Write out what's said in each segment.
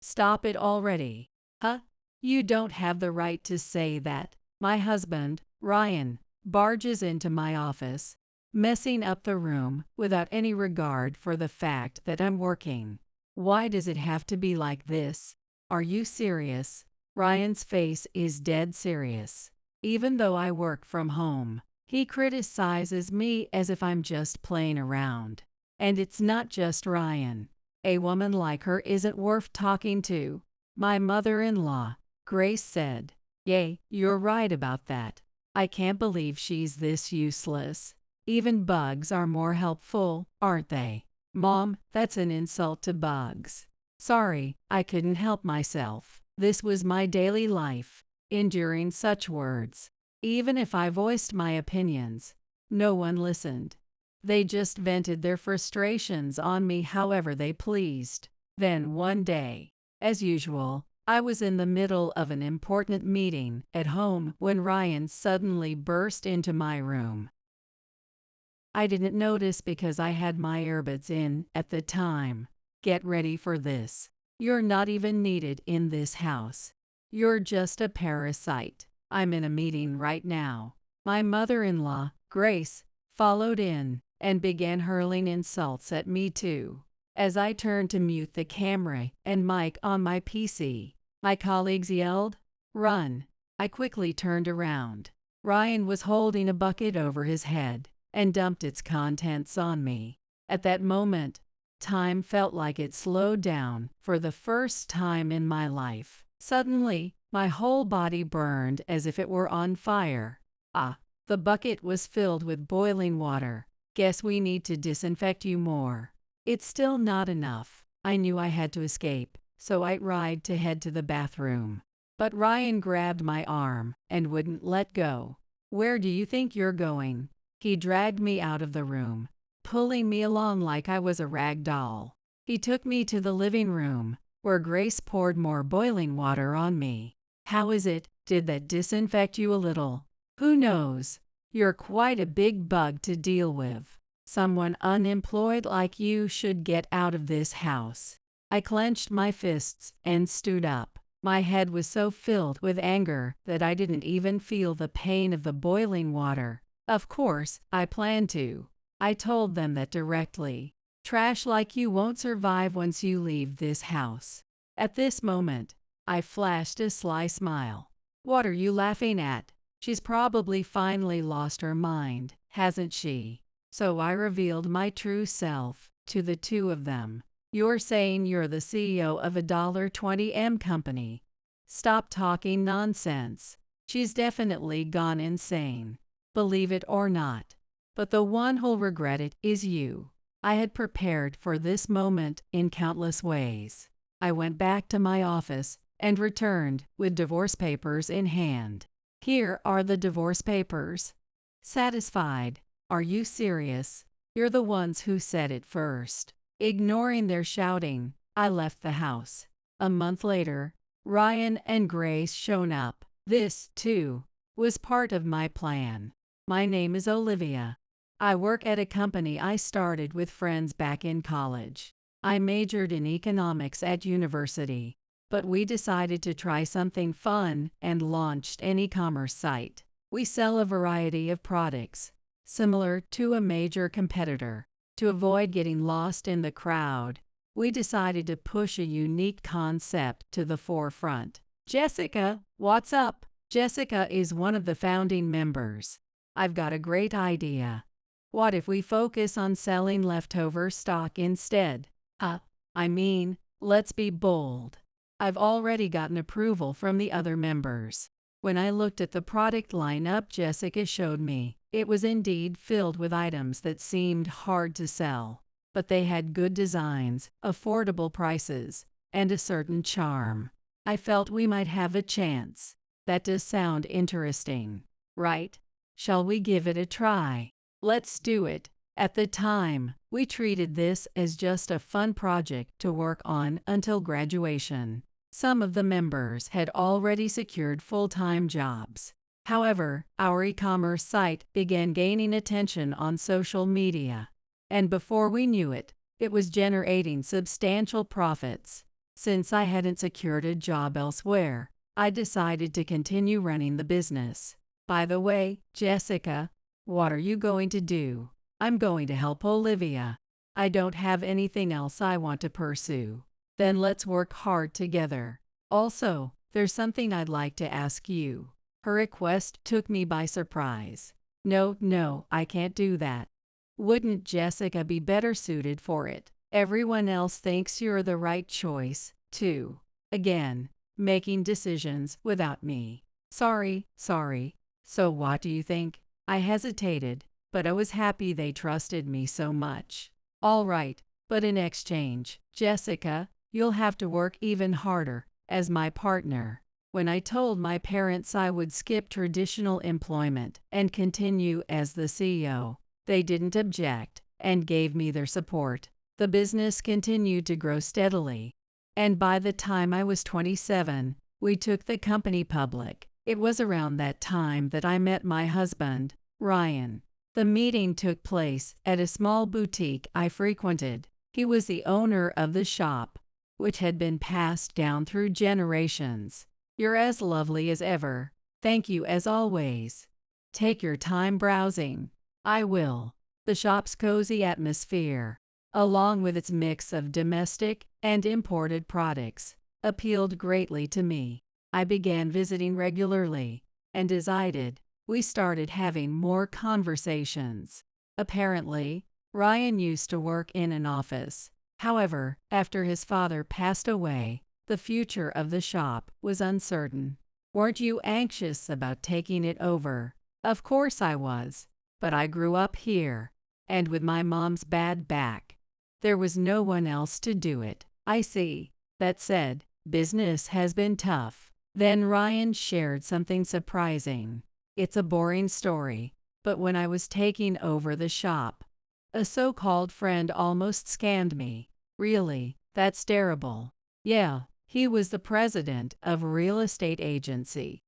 Stop it already. Huh? You don't have the right to say that. My husband, Ryan, barges into my office, messing up the room without any regard for the fact that I'm working. Why does it have to be like this? Are you serious? Ryan's face is dead serious. Even though I work from home, he criticizes me as if I'm just playing around. And it's not just Ryan. A woman like her isn't worth talking to. My mother-in-law, Grace, said. Yay, you're right about that. I can't believe she's this useless. Even bugs are more helpful, aren't they? Mom, that's an insult to bugs. Sorry, I couldn't help myself. This was my daily life, enduring such words. Even if I voiced my opinions, no one listened. They just vented their frustrations on me however they pleased. Then one day, as usual, I was in the middle of an important meeting at home when Ryan suddenly burst into my room. I didn't notice because I had my earbuds in at the time. Get ready for this. You're not even needed in this house. You're just a parasite. I'm in a meeting right now. My mother-in-law, Grace, followed in and began hurling insults at me too. As I turned to mute the camera and mic on my PC, my colleagues yelled, "Run!" I quickly turned around. Ryan was holding a bucket over his head and dumped its contents on me. At that moment, time felt like it slowed down for the first time in my life. Suddenly, my whole body burned as if it were on fire. The bucket was filled with boiling water. Guess we need to disinfect you more. It's still not enough. I knew I had to escape, so I tried to head to the bathroom. But Ryan grabbed my arm and wouldn't let go. Where do you think you're going? He dragged me out of the room, pulling me along like I was a rag doll. He took me to the living room, where Grace poured more boiling water on me. How is it? Did that disinfect you a little? Who knows? You're quite a big bug to deal with. Someone unemployed like you should get out of this house. I clenched my fists and stood up. My head was so filled with anger that I didn't even feel the pain of the boiling water. Of course, I planned to. I told them that directly. Trash like you won't survive once you leave this house. At this moment, I flashed a sly smile. What are you laughing at? She's probably finally lost her mind, hasn't she? So I revealed my true self to the two of them. You're saying you're the CEO of a $20M company. Stop talking nonsense. She's definitely gone insane. Believe it or not. But the one who'll regret it is you. I had prepared for this moment in countless ways. I went back to my office and returned with divorce papers in hand. Here are the divorce papers. Satisfied? Are you serious? You're the ones who said it first. Ignoring their shouting, I left the house. A month later, Ryan and Grace showed up. This, too, was part of my plan. My name is Olivia. I work at a company I started with friends back in college. I majored in economics at university, but we decided to try something fun and launched an e-commerce site. We sell a variety of products, similar to a major competitor. To avoid getting lost in the crowd, we decided to push a unique concept to the forefront. Jessica, what's up? Jessica is one of the founding members. I've got a great idea. What if we focus on selling leftover stock instead? Let's be bold. I've already gotten approval from the other members. When I looked at the product lineup Jessica showed me, it was indeed filled with items that seemed hard to sell. But they had good designs, affordable prices, and a certain charm. I felt we might have a chance. That does sound interesting, right? Shall we give it a try? Let's do it. At the time, we treated this as just a fun project to work on until graduation. Some of the members had already secured full-time jobs. However, our e-commerce site began gaining attention on social media. And before we knew it, it was generating substantial profits. Since I hadn't secured a job elsewhere, I decided to continue running the business. By the way, Jessica, what are you going to do? I'm going to help Olivia. I don't have anything else I want to pursue. Then let's work hard together. Also, there's something I'd like to ask you. Her request took me by surprise. No, I can't do that. Wouldn't Jessica be better suited for it? Everyone else thinks you're the right choice, too. Again, making decisions without me. Sorry. So what do you think? I hesitated, but I was happy they trusted me so much. All right, but in exchange, Jessica, you'll have to work even harder as my partner. When I told my parents I would skip traditional employment and continue as the CEO, they didn't object and gave me their support. The business continued to grow steadily, and by the time I was 27, we took the company public. It was around that time that I met my husband, Ryan. The meeting took place at a small boutique I frequented. He was the owner of the shop, which had been passed down through generations. You're as lovely as ever. Thank you as always. Take your time browsing. I will. The shop's cozy atmosphere, along with its mix of domestic and imported products, appealed greatly to me. I began visiting regularly, and as I did, we started having more conversations. Apparently, Ryan used to work in an office. However, after his father passed away, the future of the shop was uncertain. Weren't you anxious about taking it over? Of course I was, but I grew up here, and with my mom's bad back, there was no one else to do it. I see. That said, business has been tough. Then Ryan shared something surprising. It's a boring story, but when I was taking over the shop, a so-called friend almost scammed me. Really, that's terrible. Yeah, he was the president of a real estate agency.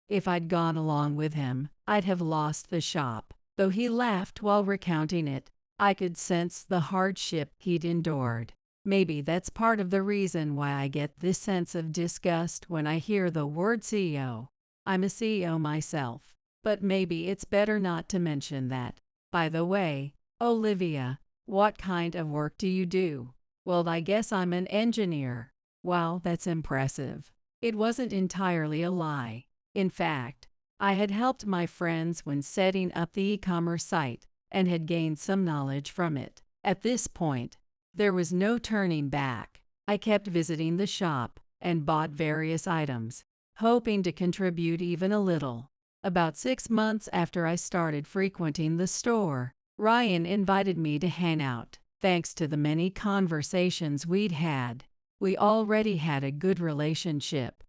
If I'd gone along with him, I'd have lost the shop. Though he laughed while recounting it, I could sense the hardship he'd endured. Maybe that's part of the reason why I get this sense of disgust when I hear the word CEO. I'm a CEO myself, but maybe it's better not to mention that. By the way, Olivia, what kind of work do you do? Well, I guess I'm an engineer. Wow, that's impressive. It wasn't entirely a lie. In fact, I had helped my friends when setting up the e-commerce site and had gained some knowledge from it. At this point, there was no turning back. I kept visiting the shop and bought various items, hoping to contribute even a little. About 6 months after I started frequenting the store, Ryan invited me to hang out. Thanks to the many conversations we'd had, we already had a good relationship.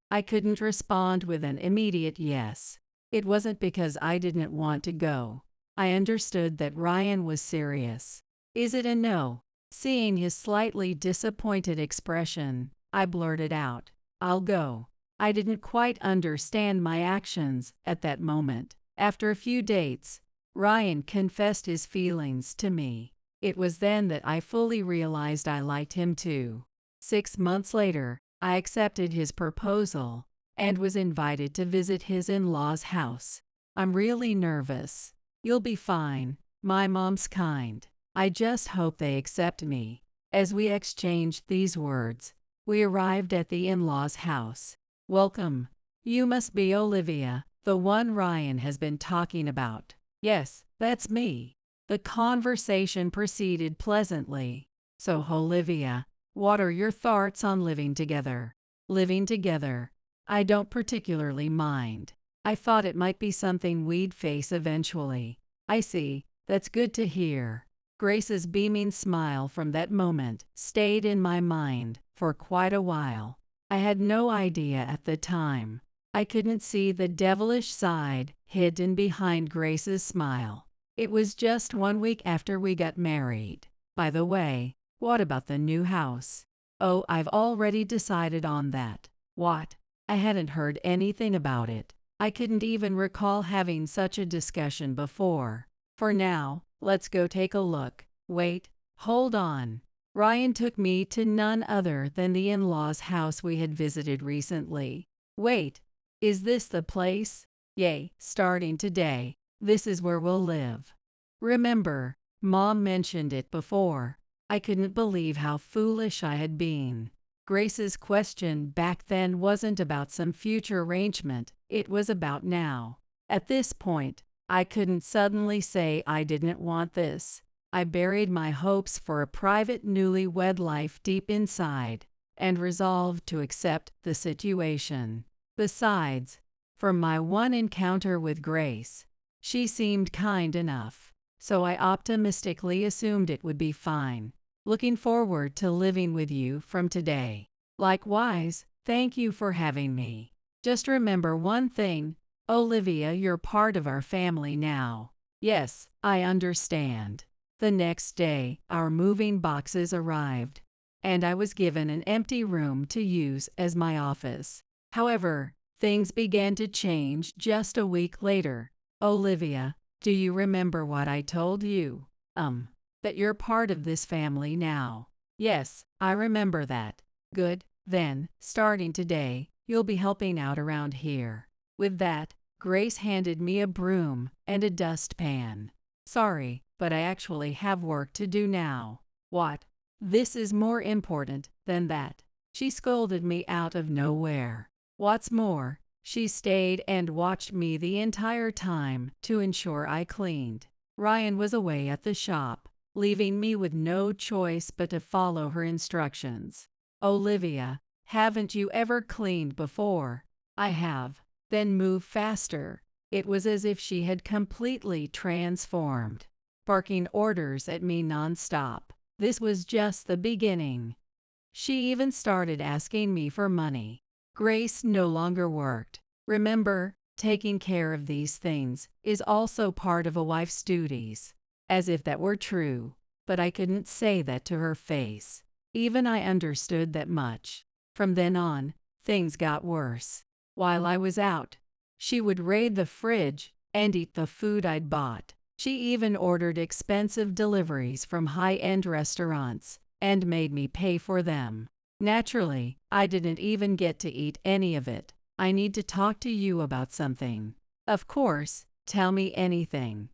I couldn't respond with an immediate yes. It wasn't because I didn't want to go. I understood that Ryan was serious. Is it a no? Seeing his slightly disappointed expression, I blurted out, I'll go. I didn't quite understand my actions at that moment. After a few dates, Ryan confessed his feelings to me. It was then that I fully realized I liked him too. 6 months later, I accepted his proposal and was invited to visit his in-laws' house. I'm really nervous. You'll be fine. My mom's kind. I just hope they accept me. As we exchanged these words, we arrived at the in-laws' house. Welcome. You must be Olivia, the one Ryan has been talking about. Yes, that's me. The conversation proceeded pleasantly. So, Olivia, what are your thoughts on living together? Living together? I don't particularly mind. I thought it might be something we'd face eventually. I see. That's good to hear. Grace's beaming smile from that moment stayed in my mind for quite a while. I had no idea at the time. I couldn't see the devilish side hidden behind Grace's smile. It was just 1 week after we got married. By the way, what about the new house? Oh, I've already decided on that. What? I hadn't heard anything about it. I couldn't even recall having such a discussion before. For now, let's go take a look. Wait, hold on. Ryan took me to none other than the in-laws' house we had visited recently. Wait, is this the place? Yay, starting today, this is where we'll live. Remember, Mom mentioned it before. I couldn't believe how foolish I had been. Grace's question back then wasn't about some future arrangement, it was about now. At this point, I couldn't suddenly say I didn't want this. I buried my hopes for a private newlywed life deep inside, and resolved to accept the situation. Besides, from my one encounter with Grace, she seemed kind enough, so I optimistically assumed it would be fine. Looking forward to living with you from today. Likewise, thank you for having me. Just remember one thing, Olivia, you're part of our family now. Yes, I understand. The next day, our moving boxes arrived, and I was given an empty room to use as my office. However, things began to change just a week later. Olivia, do you remember what I told you? That you're part of this family now. Yes, I remember that. Good, then, starting today, you'll be helping out around here. With that, Grace handed me a broom and a dustpan. Sorry, but I actually have work to do now. What? This is more important than that. She scolded me out of nowhere. What's more, she stayed and watched me the entire time to ensure I cleaned. Ryan was away at the shop, leaving me with no choice but to follow her instructions. Olivia, haven't you ever cleaned before? I have. Then move faster. It was as if she had completely transformed, barking orders at me nonstop. This was just the beginning. She even started asking me for money. Grace no longer worked. Remember, taking care of these things is also part of a wife's duties. As if that were true, but I couldn't say that to her face. Even I understood that much. From then on, things got worse. While I was out, she would raid the fridge and eat the food I'd bought. She even ordered expensive deliveries from high-end restaurants and made me pay for them. Naturally, I didn't even get to eat any of it. I need to talk to you about something. Of course, tell me anything.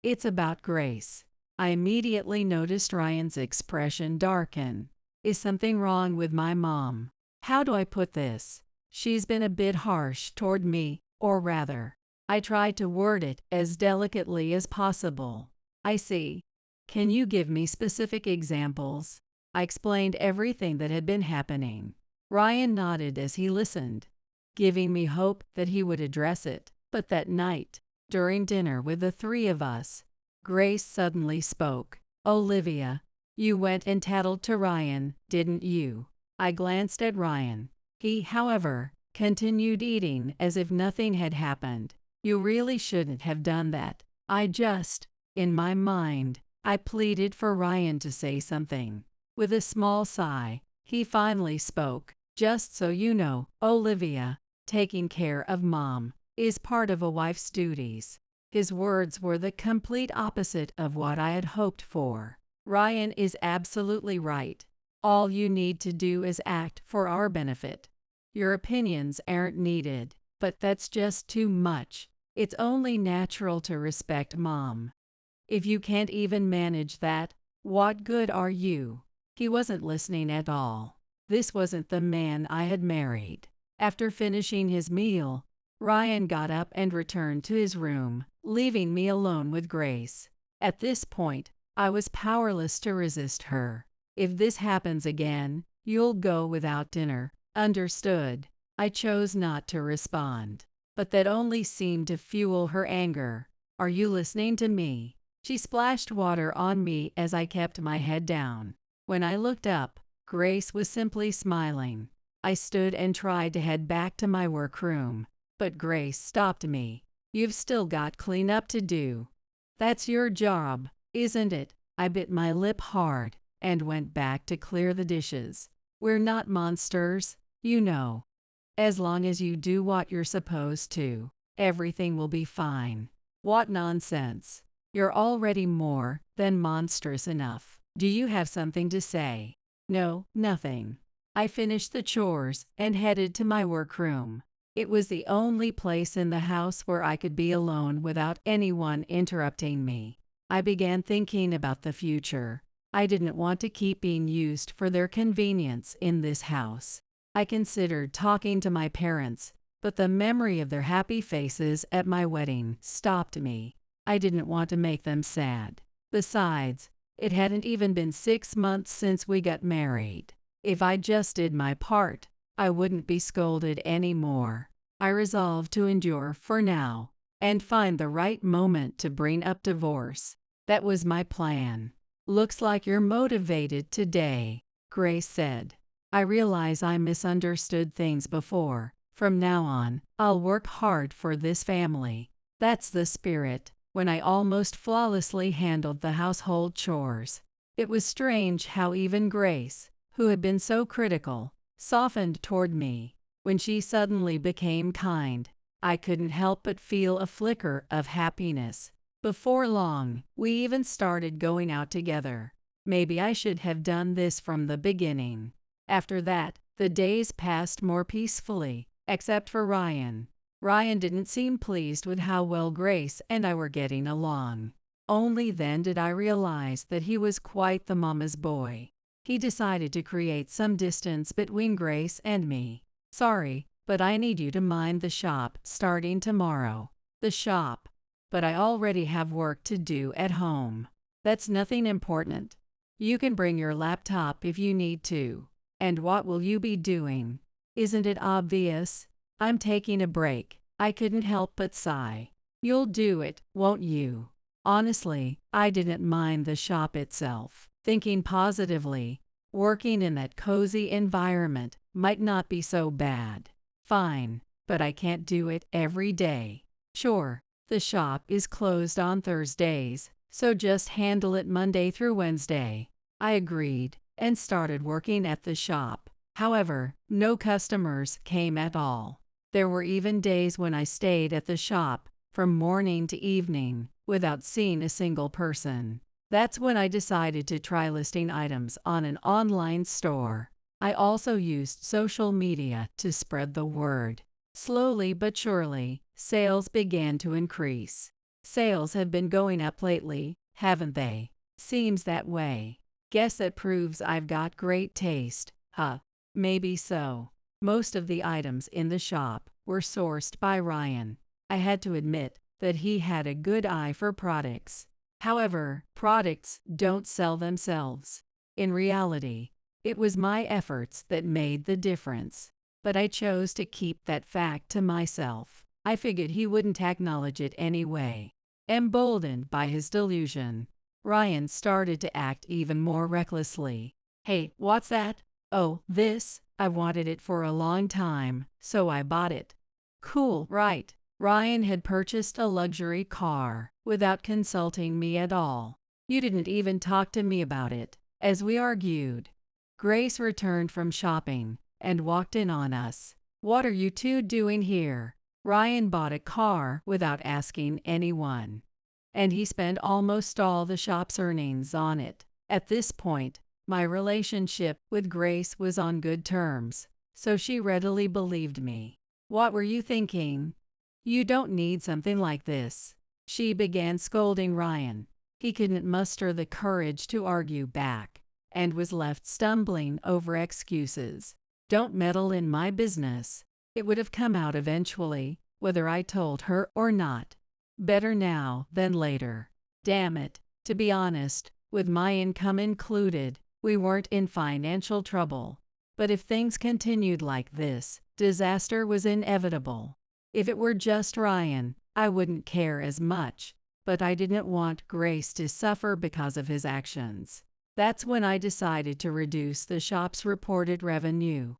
It's about Grace. I immediately noticed Ryan's expression darken. Is something wrong with my mom? How do I put this? She's been a bit harsh toward me, or rather, I tried to word it as delicately as possible. I see. Can you give me specific examples? I explained everything that had been happening. Ryan nodded as he listened, giving me hope that he would address it. But that night, during dinner with the three of us, Grace suddenly spoke. Olivia, you went and tattled to Ryan, didn't you? I glanced at Ryan. He, however, continued eating as if nothing had happened. You really shouldn't have done that. In my mind, I pleaded for Ryan to say something. With a small sigh, he finally spoke. Just so you know, Olivia, taking care of Mom is part of a wife's duties. His words were the complete opposite of what I had hoped for. Ryan is absolutely right. All you need to do is act for our benefit. Your opinions aren't needed, but that's just too much. It's only natural to respect Mom. If you can't even manage that, what good are you? He wasn't listening at all. This wasn't the man I had married. After finishing his meal, Ryan got up and returned to his room, leaving me alone with Grace. At this point, I was powerless to resist her. If this happens again, you'll go without dinner. Understood. I chose not to respond, but that only seemed to fuel her anger. Are you listening to me? She splashed water on me as I kept my head down. When I looked up, Grace was simply smiling. I stood and tried to head back to my workroom, but Grace stopped me. You've still got cleanup to do. That's your job, isn't it? I bit my lip hard and went back to clear the dishes. We're not monsters, you know. As long as you do what you're supposed to, everything will be fine. What nonsense. You're already more than monstrous enough. Do you have something to say? No, nothing. I finished the chores and headed to my workroom. It was the only place in the house where I could be alone without anyone interrupting me. I began thinking about the future. I didn't want to keep being used for their convenience in this house. I considered talking to my parents, but the memory of their happy faces at my wedding stopped me. I didn't want to make them sad. Besides, it hadn't even been 6 months since we got married. If I just did my part, I wouldn't be scolded anymore. I resolved to endure for now and find the right moment to bring up divorce. That was my plan. Looks like you're motivated today, Grace said. I realize I misunderstood things before. From now on, I'll work hard for this family. That's the spirit. When I almost flawlessly handled the household chores, it was strange how even Grace, who had been so critical, softened toward me. When she suddenly became kind, I couldn't help but feel a flicker of happiness. Before long, we even started going out together. Maybe I should have done this from the beginning. After that, the days passed more peacefully, except for Ryan. Ryan didn't seem pleased with how well Grace and I were getting along. Only then did I realize that he was quite the mama's boy. He decided to create some distance between Grace and me. Sorry, but I need you to mind the shop starting tomorrow. The shop. But I already have work to do at home. That's nothing important. You can bring your laptop if you need to. And what will you be doing? Isn't it obvious? I'm taking a break. I couldn't help but sigh. You'll do it, won't you? Honestly, I didn't mind the shop itself. Thinking positively, working in that cozy environment might not be so bad. Fine, but I can't do it every day. Sure, the shop is closed on Thursdays, so just handle it Monday through Wednesday. I agreed and started working at the shop. However, no customers came at all. There were even days when I stayed at the shop from morning to evening without seeing a single person. That's when I decided to try listing items on an online store. I also used social media to spread the word. Slowly but surely, sales began to increase. Sales have been going up lately, haven't they? Seems that way. Guess that proves I've got great taste, huh? Maybe so. Most of the items in the shop were sourced by Ryan. I had to admit that he had a good eye for products. However, products don't sell themselves. In reality, it was my efforts that made the difference. But I chose to keep that fact to myself. I figured he wouldn't acknowledge it anyway. Emboldened by his delusion, Ryan started to act even more recklessly. Hey, what's that? Oh, this? I wanted it for a long time, so I bought it. Cool, right? Ryan had purchased a luxury car without consulting me at all. You didn't even talk to me about it, as we argued. Grace returned from shopping and walked in on us. What are you two doing here? Ryan bought a car without asking anyone. And he spent almost all the shop's earnings on it. At this point, my relationship with Grace was on good terms, so she readily believed me. What were you thinking? You don't need something like this. She began scolding Ryan. He couldn't muster the courage to argue back, and was left stumbling over excuses. Don't meddle in my business. It would have come out eventually, whether I told her or not. Better now than later. Damn it. To be honest, with my income included, we weren't in financial trouble. But if things continued like this, disaster was inevitable. If it were just Ryan, I wouldn't care as much, but I didn't want Grace to suffer because of his actions. That's when I decided to reduce the shop's reported revenue.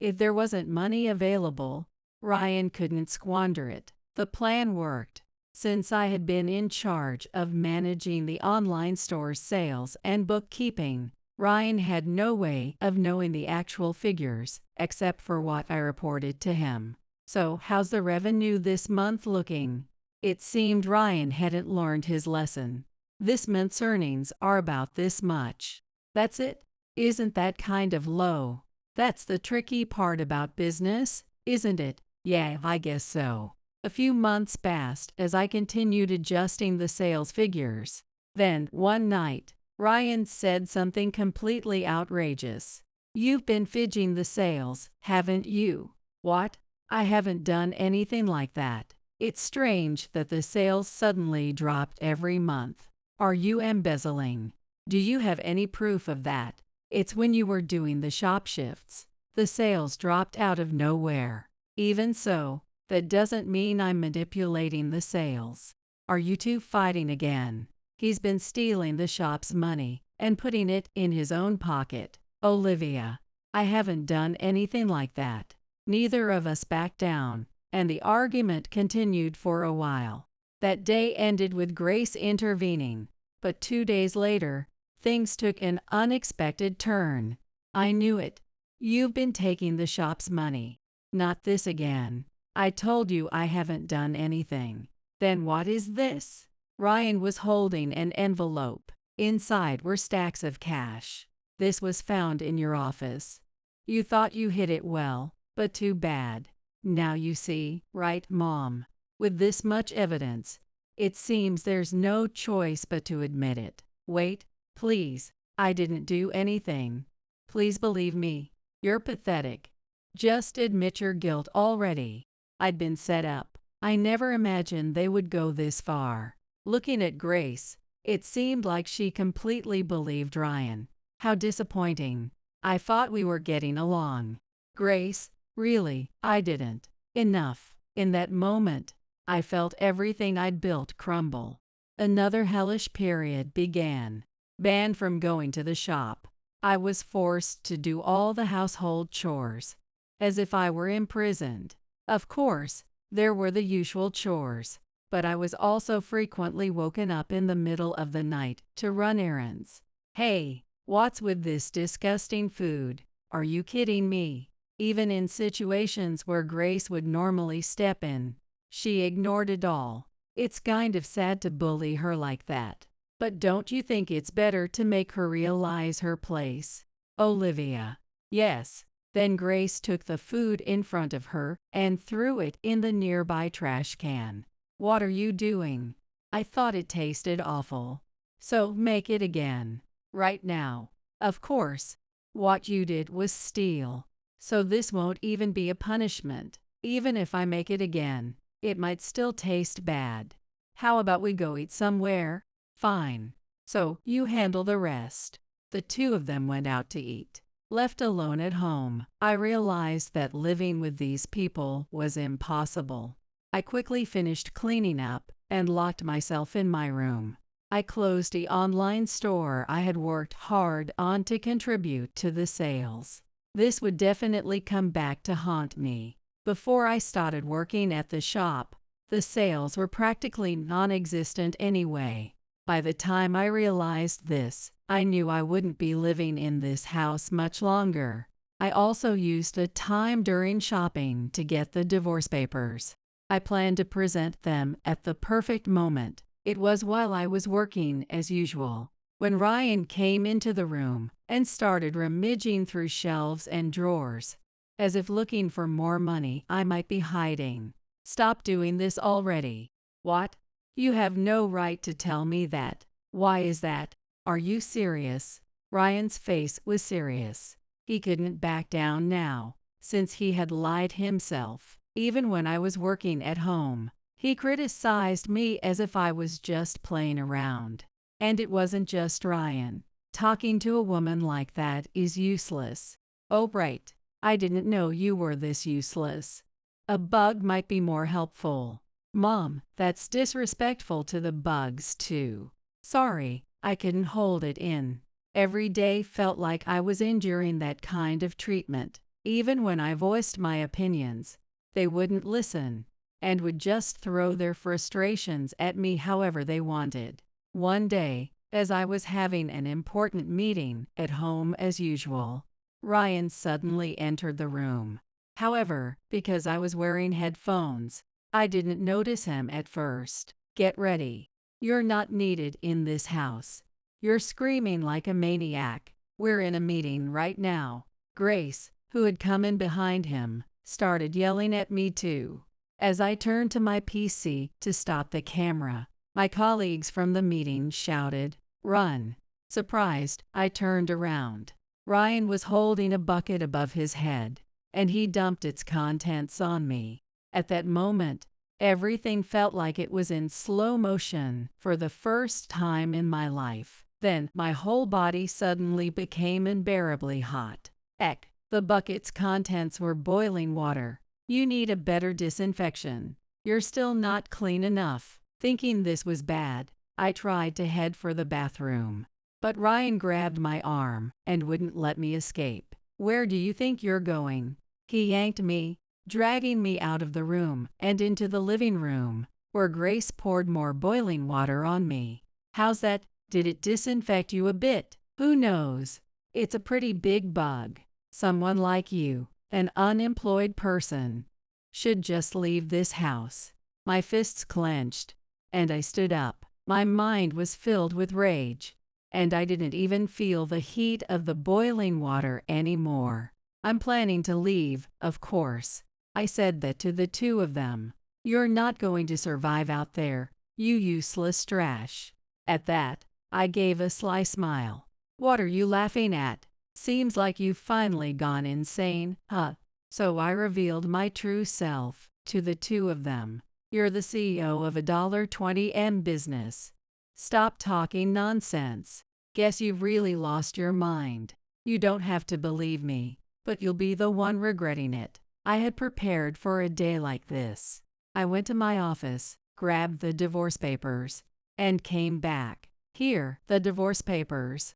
If there wasn't money available, Ryan couldn't squander it. The plan worked. Since I had been in charge of managing the online store's sales and bookkeeping, Ryan had no way of knowing the actual figures, except for what I reported to him. So, how's the revenue this month looking? It seemed Ryan hadn't learned his lesson. This month's earnings are about this much. That's it. Isn't that kind of low? That's the tricky part about business, isn't it? Yeah, I guess so. A few months passed as I continued adjusting the sales figures. Then, one night, Ryan said something completely outrageous. You've been fidging the sales, haven't you? What? I haven't done anything like that. It's strange that the sales suddenly dropped every month. Are you embezzling? Do you have any proof of that? It's when you were doing the shop shifts. The sales dropped out of nowhere. Even so, that doesn't mean I'm manipulating the sales. Are you two fighting again? He's been stealing the shop's money and putting it in his own pocket. Olivia, I haven't done anything like that. Neither of us backed down, and the argument continued for a while. That day ended with Grace intervening, but 2 days later, things took an unexpected turn. I knew it. You've been taking the shop's money. Not this again. I told you I haven't done anything. Then what is this? Ryan was holding an envelope. Inside were stacks of cash. This was found in your office. You thought you hid it well, but too bad. Now you see, right, Mom? With this much evidence, it seems there's no choice but to admit it. Wait, please, I didn't do anything. Please believe me. You're pathetic. Just admit your guilt already. I'd been set up. I never imagined they would go this far. Looking at Grace, it seemed like she completely believed Ryan. How disappointing. I thought we were getting along. Grace, really, I didn't. Enough. In that moment, I felt everything I'd built crumble. Another hellish period began. Banned from going to the shop, I was forced to do all the household chores, as if I were imprisoned. Of course, there were the usual chores, but I was also frequently woken up in the middle of the night to run errands. Hey, what's with this disgusting food? Are you kidding me? Even in situations where Grace would normally step in, she ignored it all. It's kind of sad to bully her like that. But don't you think it's better to make her realize her place? Olivia. Yes. Then Grace took the food in front of her and threw it in the nearby trash can. What are you doing? I thought it tasted awful. So make it again. Right now. Of course. What you did was steal. So this won't even be a punishment. Even if I make it again, it might still taste bad. How about we go eat somewhere? Fine. So you handle the rest. The two of them went out to eat. Left alone at home, I realized that living with these people was impossible. I quickly finished cleaning up and locked myself in my room. I closed the online store I had worked hard on to contribute to the sales. This would definitely come back to haunt me. Before I started working at the shop, the sales were practically non-existent anyway. By the time I realized this, I knew I wouldn't be living in this house much longer. I also used the time during shopping to get the divorce papers. I planned to present them at the perfect moment. It was while I was working as usual. When Ryan came into the room and started rummaging through shelves and drawers, as if looking for more money I might be hiding. Stop doing this already. What? You have no right to tell me that. Why is that? Are you serious? Ryan's face was serious. He couldn't back down now, since he had lied himself. Even when I was working at home, he criticized me as if I was just playing around. And it wasn't just Ryan. Talking to a woman like that is useless. Oh, right. I didn't know you were this useless. A bug might be more helpful. Mom, that's disrespectful to the bugs too. Sorry, I couldn't hold it in. Every day felt like I was enduring that kind of treatment. Even when I voiced my opinions, they wouldn't listen, and would just throw their frustrations at me however they wanted. One day, as I was having an important meeting at home as usual, Ryan suddenly entered the room. However, because I was wearing headphones, I didn't notice him at first. Get ready. You're not needed in this house. You're screaming like a maniac. We're in a meeting right now." Grace, who had come in behind him, started yelling at me too. As I turned to my PC to stop the camera, my colleagues from the meeting shouted, "Run!" Surprised, I turned around. Ryan was holding a bucket above his head, and he dumped its contents on me. At that moment, everything felt like it was in slow motion for the first time in my life. Then my whole body suddenly became unbearably hot. Eck, the bucket's contents were boiling water. "You need a better disinfection. You're still not clean enough." Thinking this was bad, I tried to head for the bathroom. But Ryan grabbed my arm and wouldn't let me escape. "Where do you think you're going?" He yanked me, dragging me out of the room and into the living room, where Grace poured more boiling water on me. "How's that? Did it disinfect you a bit?" "Who knows? It's a pretty big bug. Someone like you, an unemployed person, should just leave this house." My fists clenched, and I stood up. My mind was filled with rage, and I didn't even feel the heat of the boiling water anymore. "I'm planning to leave, of course." I said that to the two of them. "You're not going to survive out there, you useless trash." At that, I gave a sly smile. "What are you laughing at? Seems like you've finally gone insane, huh?" So I revealed my true self to the two of them. "You're the CEO of a $20M business. Stop talking nonsense. Guess you've really lost your mind. You don't have to believe me, but you'll be the one regretting it." I had prepared for a day like this. I went to my office, grabbed the divorce papers, and came back. "Here, the divorce papers.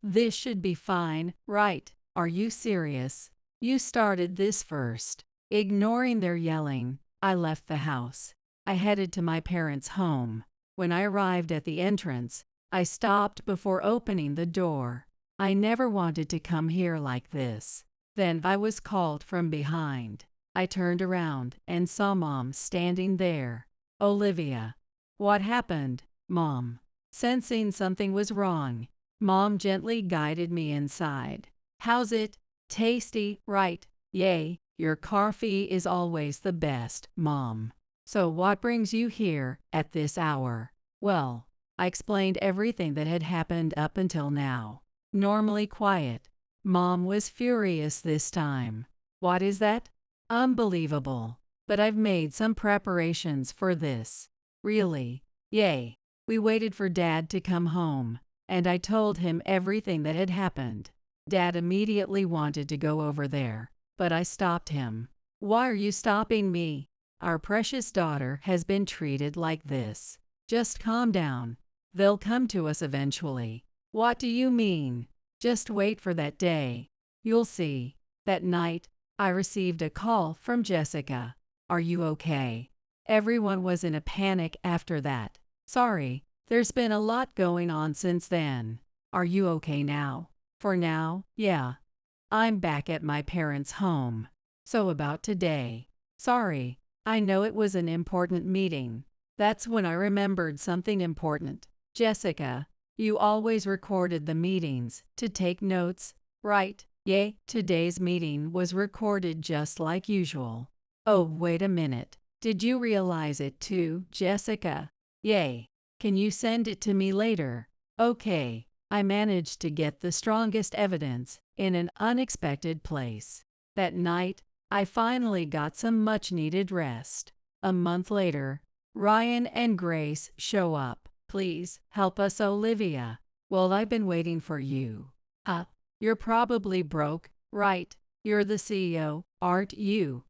This should be fine, right? Are you serious? You started this first." Ignoring their yelling, I left the house. I headed to my parents' home. When I arrived at the entrance, I stopped before opening the door. I never wanted to come here like this. Then I was called from behind. I turned around and saw Mom standing there. "Olivia." "What happened, Mom?" Sensing something was wrong, Mom gently guided me inside. "How's it? Tasty, right? Yay, your coffee is always the best, Mom. So what brings you here at this hour?" Well, I explained everything that had happened up until now. Normally quiet, Mom was furious this time. "What is that? Unbelievable. But I've made some preparations for this." "Really? Yay." We waited for Dad to come home, and I told him everything that had happened. Dad immediately wanted to go over there, but I stopped him. "Why are you stopping me? Our precious daughter has been treated like this. Just calm down. They'll come to us eventually." "What do you mean?" "Just wait for that day. You'll see." That night, I received a call from Jessica. "Are you okay?" Everyone was in a panic after that. "Sorry, there's been a lot going on since then." "Are you okay now?" "For now, yeah. I'm back at my parents' home." "So about today." "Sorry, I know it was an important meeting." That's when I remembered something important. "Jessica, you always recorded the meetings to take notes, right?" "Yeah, today's meeting was recorded just like usual." "Oh, wait a minute. Did you realize it too, Jessica?" "Yay. Can you send it to me later?" "Okay." I managed to get the strongest evidence in an unexpected place. That night, I finally got some much-needed rest. A month later, Ryan and Grace show up. "Please, help us, Olivia." "Well, I've been waiting for you." You're probably broke, right? You're the CEO, aren't you?"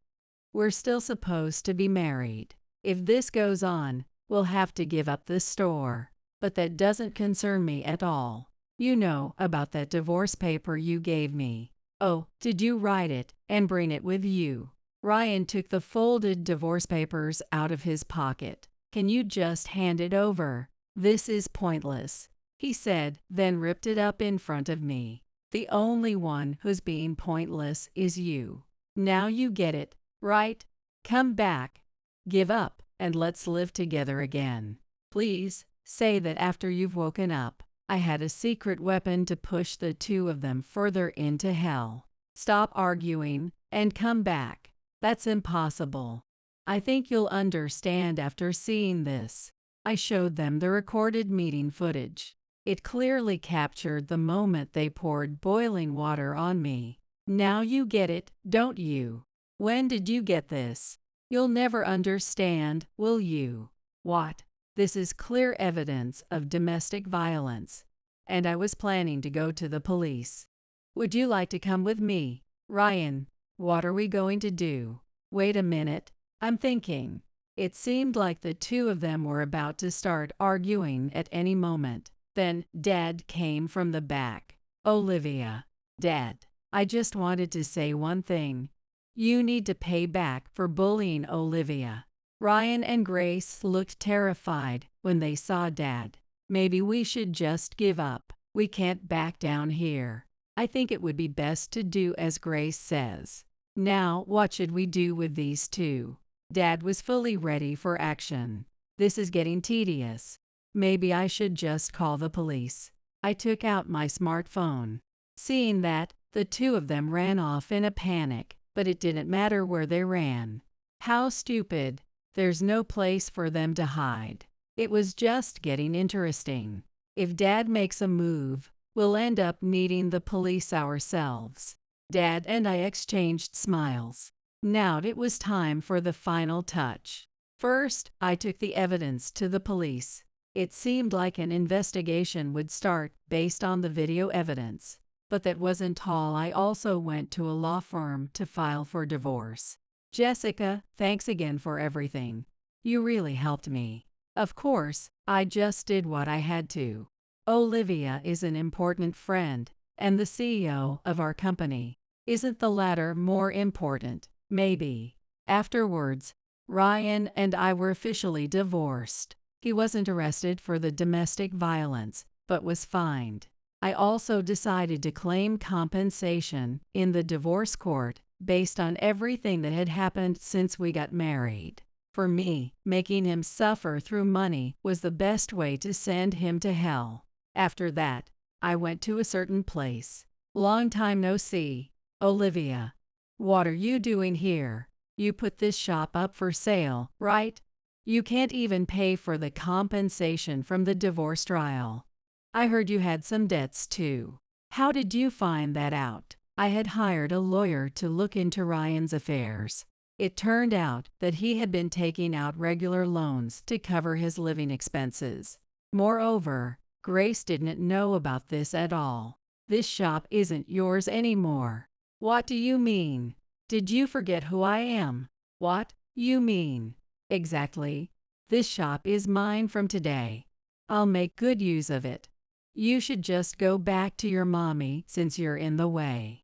"We're still supposed to be married. If this goes on, we'll have to give up the store. But that doesn't concern me at all. You know about that divorce paper you gave me." "Oh, did you write it and bring it with you?" Ryan took the folded divorce papers out of his pocket. "Can you just hand it over? This is pointless," he said, then ripped it up in front of me. "The only one who's being pointless is you. Now you get it, right? Come back. Give up, and let's live together again. Please, Say that after you've woken up, I had a secret weapon to push the two of them further into hell. Stop arguing and come back. That's impossible. I think you'll understand after seeing this. I showed them the recorded meeting footage. It clearly captured the moment they poured boiling water on me. Now you get it, don't you? When did you get this? You'll never understand, will you? What? This is clear evidence of domestic violence. And I was planning to go to the police. Would you like to come with me, Ryan? What are we going to do? Wait a minute, I'm thinking. It seemed like the two of them were about to start arguing at any moment. Then Dad came from the back. Olivia. Dad, I just wanted to say one thing. You need to pay back for bullying Olivia. Ryan and Grace looked terrified when they saw Dad. Maybe we should just give up. We can't back down here. I think it would be best to do as Grace says. Now, what should we do with these two? Dad was fully ready for action. This is getting tedious. Maybe I should just call the police. I took out my smartphone. Seeing that, the two of them ran off in a panic, but it didn't matter where they ran. How stupid. There's no place for them to hide. It was just getting interesting. If Dad makes a move, we'll end up needing the police ourselves. Dad and I exchanged smiles. Now it was time for the final touch. First, I took the evidence to the police. It seemed like an investigation would start based on the video evidence. But that wasn't all. I also went to a law firm to file for divorce. Jessica, thanks again for everything. You really helped me. Of course, I just did what I had to. Olivia is an important friend, and the CEO of our company. Isn't the latter more important? Maybe. Afterwards, Ryan and I were officially divorced. He wasn't arrested for the domestic violence, but was fined. I also decided to claim compensation in the divorce court based on everything that had happened since we got married. For me, making him suffer through money was the best way to send him to hell. After that, I went to a certain place. Long time no see. Olivia. What are you doing here? You put this shop up for sale, right? You can't even pay for the compensation from the divorce trial. I heard you had some debts too. How did you find that out? I had hired a lawyer to look into Ryan's affairs. It turned out that he had been taking out regular loans to cover his living expenses. Moreover, Grace didn't know about this at all. This shop isn't yours anymore. What do you mean? Did you forget who I am? What you mean? Exactly. This shop is mine from today. I'll make good use of it. You should just go back to your mommy since you're in the way.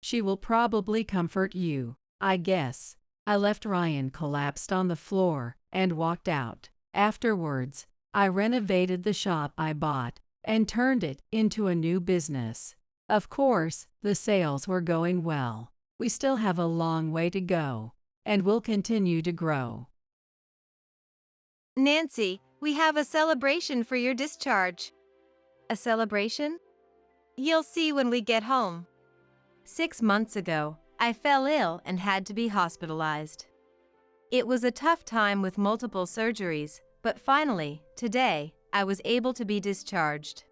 She will probably comfort you, I guess. I left Ryan collapsed on the floor and walked out. Afterwards, I renovated the shop I bought and turned it into a new business. Of course, the sales were going well. We still have a long way to go, and we'll continue to grow. Nancy, we have a celebration for your discharge. A celebration? You'll see when we get home. 6 months ago, I fell ill and had to be hospitalized. It was a tough time with multiple surgeries, but finally, today, I was able to be discharged.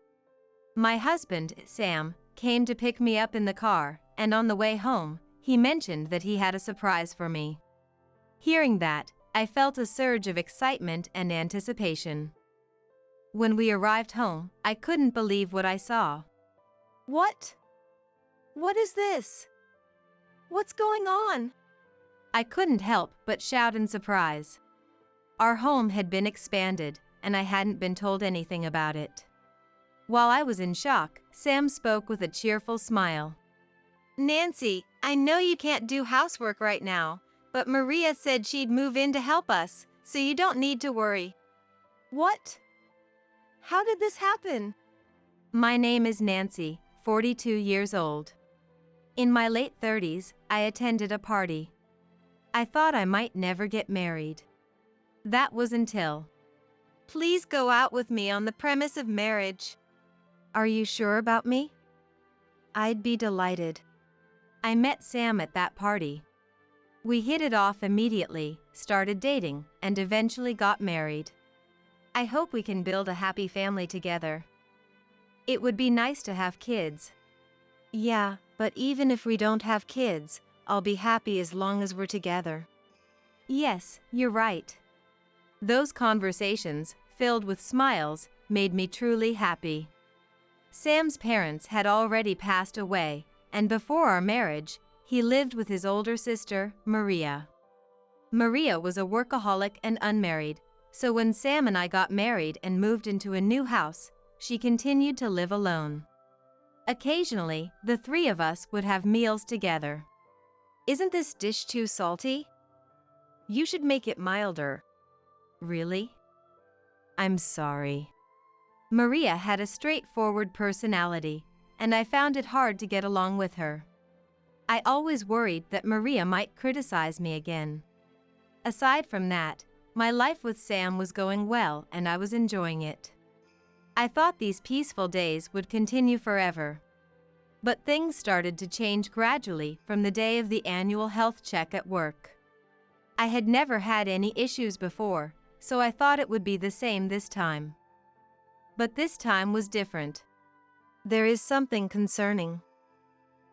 My husband, Sam, came to pick me up in the car, and on the way home, he mentioned that he had a surprise for me. Hearing that, I felt a surge of excitement and anticipation. When we arrived home, I couldn't believe what I saw. What? What is this? What's going on? I couldn't help but shout in surprise. Our home had been expanded, and I hadn't been told anything about it. While I was in shock, Sam spoke with a cheerful smile. Nancy, I know you can't do housework right now, but Maria said she'd move in to help us, so you don't need to worry. What? How did this happen? My name is Nancy, 42 years old. In my late 30s, I attended a party. I thought I might never get married. That was until Please go out with me on the premise of marriage. Are you sure about me? I'd be delighted. I met Sam at that party. We hit it off immediately, started dating, and eventually got married. I hope we can build a happy family together. It would be nice to have kids. Yeah, but even if we don't have kids, I'll be happy as long as we're together. Yes, you're right. Those conversations, filled with smiles, made me truly happy. Sam's parents had already passed away, and before our marriage, he lived with his older sister, Maria. Maria was a workaholic and unmarried, so when Sam and I got married and moved into a new house, she continued to live alone. Occasionally, the three of us would have meals together. Isn't this dish too salty? You should make it milder. Really? I'm sorry. Maria had a straightforward personality, and I found it hard to get along with her. I always worried that Maria might criticize me again. Aside from that, my life with Sam was going well and I was enjoying it. I thought these peaceful days would continue forever. But things started to change gradually from the day of the annual health check at work. I had never had any issues before, so I thought it would be the same this time. But this time was different. There is something concerning.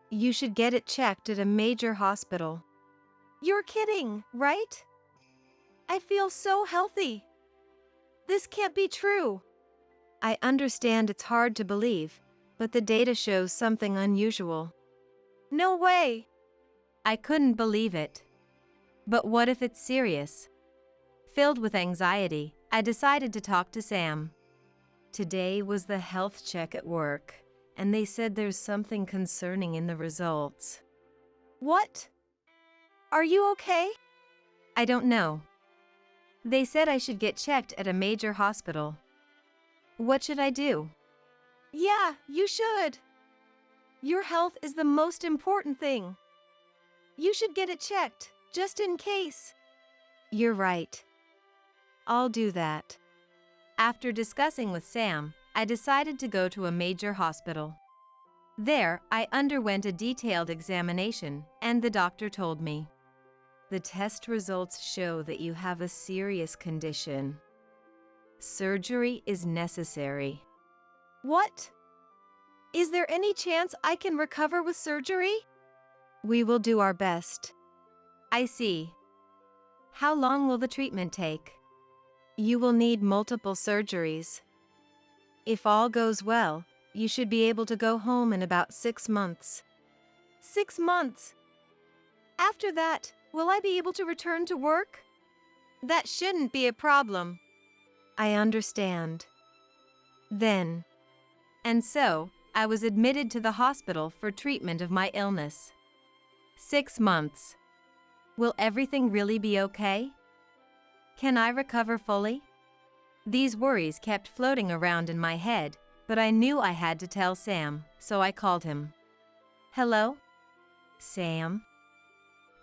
You should get it checked at a major hospital. You're kidding, right? I feel so healthy. This can't be true. I understand it's hard to believe, but the data shows something unusual. No way! I couldn't believe it. But what if it's serious? Filled with anxiety, I decided to talk to Sam. Today was the health check at work, and they said there's something concerning in the results. What? Are you okay? I don't know. They said I should get checked at a major hospital. What should I do? Yeah, you should. Your health is the most important thing. You should get it checked, just in case. You're right. I'll do that. After discussing with Sam, I decided to go to a major hospital. There, I underwent a detailed examination, and the doctor told me, "The test results show that you have a serious condition. Surgery is necessary." What? Is there any chance I can recover with surgery? We will do our best. I see. How long will the treatment take? You will need multiple surgeries. If all goes well, you should be able to go home in about 6 months. 6 months? After that, will I be able to return to work? That shouldn't be a problem. I understand. Then. And so, I was admitted to the hospital for treatment of my illness. 6 months. Will everything really be okay? Can I recover fully? These worries kept floating around in my head, but I knew I had to tell Sam, so I called him. Hello? Sam?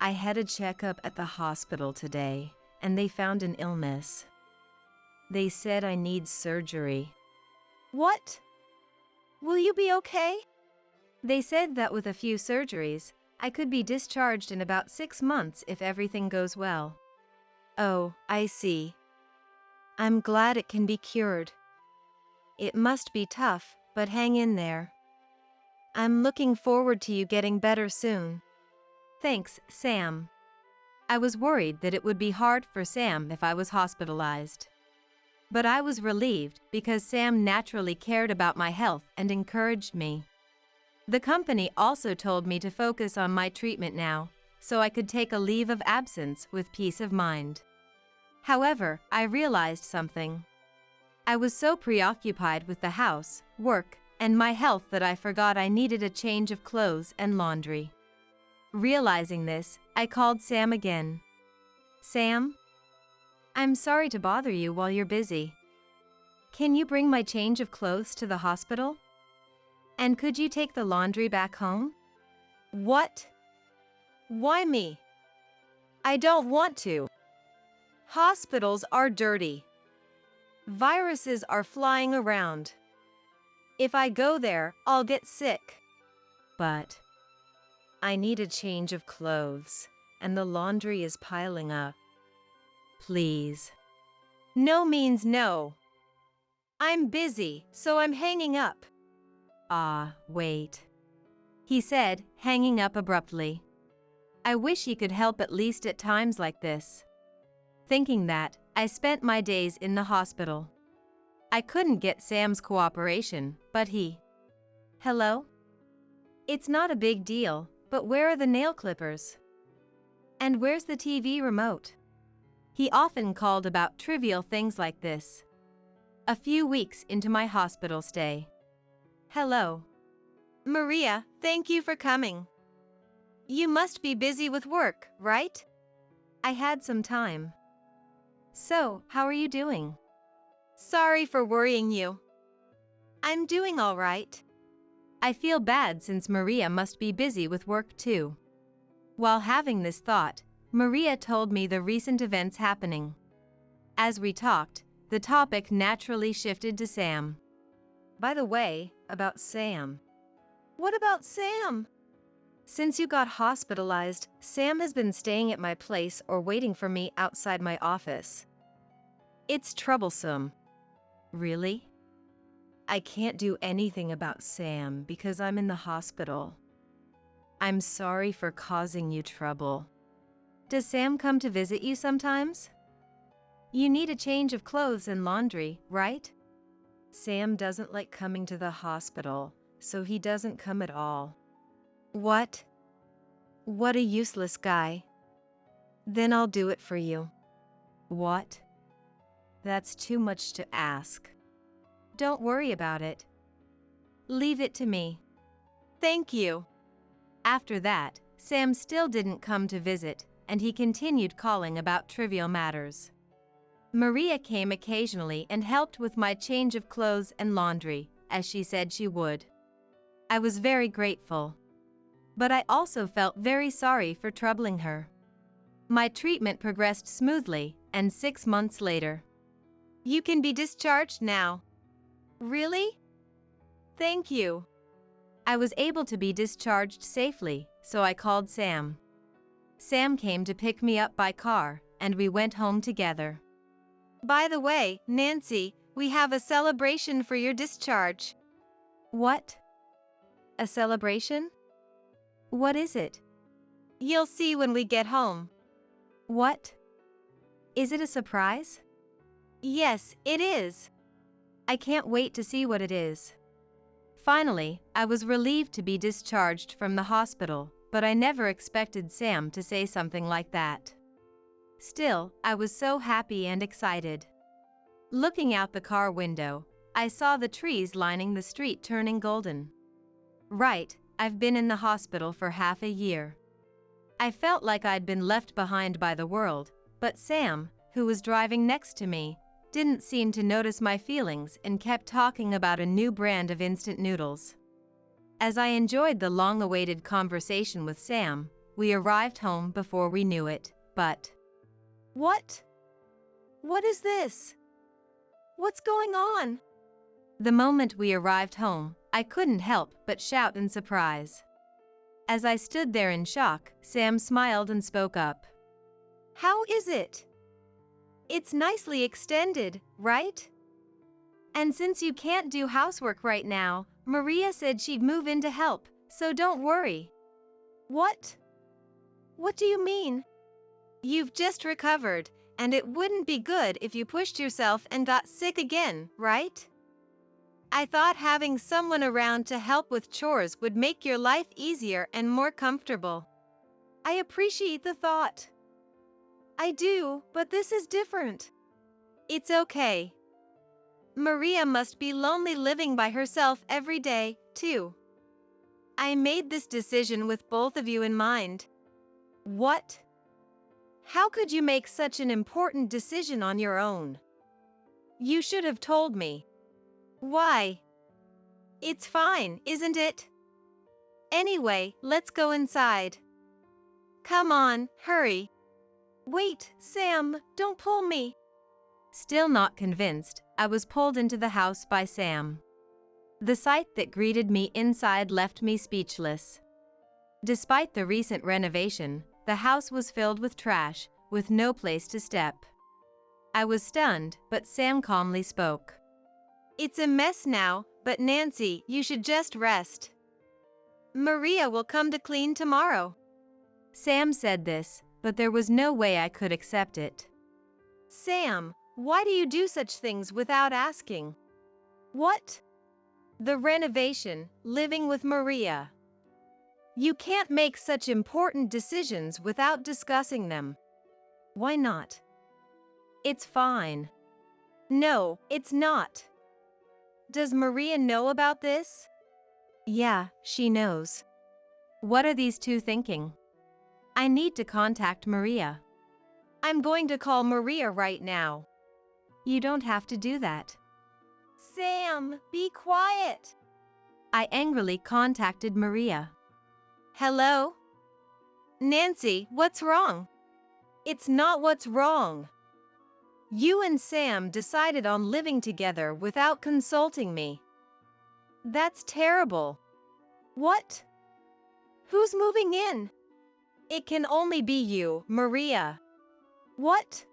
I had a checkup at the hospital today, and they found an illness. They said I need surgery. What? Will you be okay? They said that with a few surgeries, I could be discharged in about 6 months if everything goes well. Oh, I see. I'm glad it can be cured. It must be tough, but hang in there. I'm looking forward to you getting better soon. Thanks, Sam. I was worried that it would be hard for Sam if I was hospitalized. But I was relieved because Sam naturally cared about my health and encouraged me. The company also told me to focus on my treatment now, so I could take a leave of absence with peace of mind. However, I realized something. I was so preoccupied with the house, work, and my health that I forgot I needed a change of clothes and laundry. Realizing this, I called Sam again. Sam? I'm sorry to bother you while you're busy. Can you bring my change of clothes to the hospital? And could you take the laundry back home? What? Why me? I don't want to. Hospitals are dirty. Viruses are flying around. If I go there, I'll get sick. But I need a change of clothes, and the laundry is piling up. Please. No means no. I'm busy, so I'm hanging up. Wait. He said, hanging up abruptly. I wish he could help at least at times like this. Thinking that, I spent my days in the hospital. I couldn't get Sam's cooperation, but he... Hello? It's not a big deal, but where are the nail clippers? And where's the TV remote? He often called about trivial things like this. A few weeks into my hospital stay. Hello. Maria, thank you for coming. You must be busy with work, right? I had some time. So, how are you doing? Sorry for worrying you. I'm doing all right. I feel bad since Maria must be busy with work too. While having this thought, Maria told me the recent events happening. As we talked, the topic naturally shifted to Sam. By the way, about Sam. What about Sam? Since you got hospitalized, Sam has been staying at my place or waiting for me outside my office. It's troublesome. Really? I can't do anything about Sam because I'm in the hospital. I'm sorry for causing you trouble. Does Sam come to visit you sometimes? You need a change of clothes and laundry, right? Sam doesn't like coming to the hospital, so he doesn't come at all. What? What a useless guy. Then I'll do it for you. What? That's too much to ask. Don't worry about it. Leave it to me. Thank you. After that, Sam still didn't come to visit, and he continued calling about trivial matters. Maria came occasionally and helped with my change of clothes and laundry, as she said she would. I was very grateful. But I also felt very sorry for troubling her. My treatment progressed smoothly, and 6 months later. You can be discharged now. Really? Thank you. I was able to be discharged safely, so I called Sam. Sam came to pick me up by car, and we went home together. By the way, Nancy, we have a celebration for your discharge. What? A celebration? What is it? You'll see when we get home. What? Is it a surprise? Yes, it is. I can't wait to see what it is. Finally, I was relieved to be discharged from the hospital, but I never expected Sam to say something like that. Still, I was so happy and excited. Looking out the car window, I saw the trees lining the street turning golden. Right, I've been in the hospital for half a year. I felt like I'd been left behind by the world, but Sam, who was driving next to me, didn't seem to notice my feelings and kept talking about a new brand of instant noodles. As I enjoyed the long-awaited conversation with Sam, we arrived home before we knew it, but... What? What is this? What's going on? The moment we arrived home, I couldn't help but shout in surprise. As I stood there in shock, Sam smiled and spoke up. How is it? It's nicely extended, right? And since you can't do housework right now, Maria said she'd move in to help, so don't worry. What? What do you mean? You've just recovered, and it wouldn't be good if you pushed yourself and got sick again, right? I thought having someone around to help with chores would make your life easier and more comfortable. I appreciate the thought. I do, but this is different. It's okay. Maria must be lonely living by herself every day, too. I made this decision with both of you in mind. What? How could you make such an important decision on your own? You should have told me. Why? It's fine, isn't it? Anyway, let's go inside. Come on, hurry. Wait, Sam, don't pull me. Still not convinced, I was pulled into the house by Sam. The sight that greeted me inside left me speechless. Despite the recent renovation, the house was filled with trash, with no place to step. I was stunned, but Sam calmly spoke. "It's a mess now, but Nancy, you should just rest. Maria will come to clean tomorrow." Sam said this, but there was no way I could accept it. "Sam, why do you do such things without asking?" "What?" "The renovation, living with Maria. You can't make such important decisions without discussing them." "Why not?" "It's fine." "No, it's not." "Does Maria know about this?" "Yeah, she knows." What are these two thinking? I need to contact Maria. I'm going to call Maria right now. You don't have to do that. Sam, be quiet. I angrily contacted Maria. Hello? Nancy, what's wrong? It's not what's wrong. You and Sam decided on living together without consulting me. That's terrible. What? Who's moving in? It can only be you, Maria. What?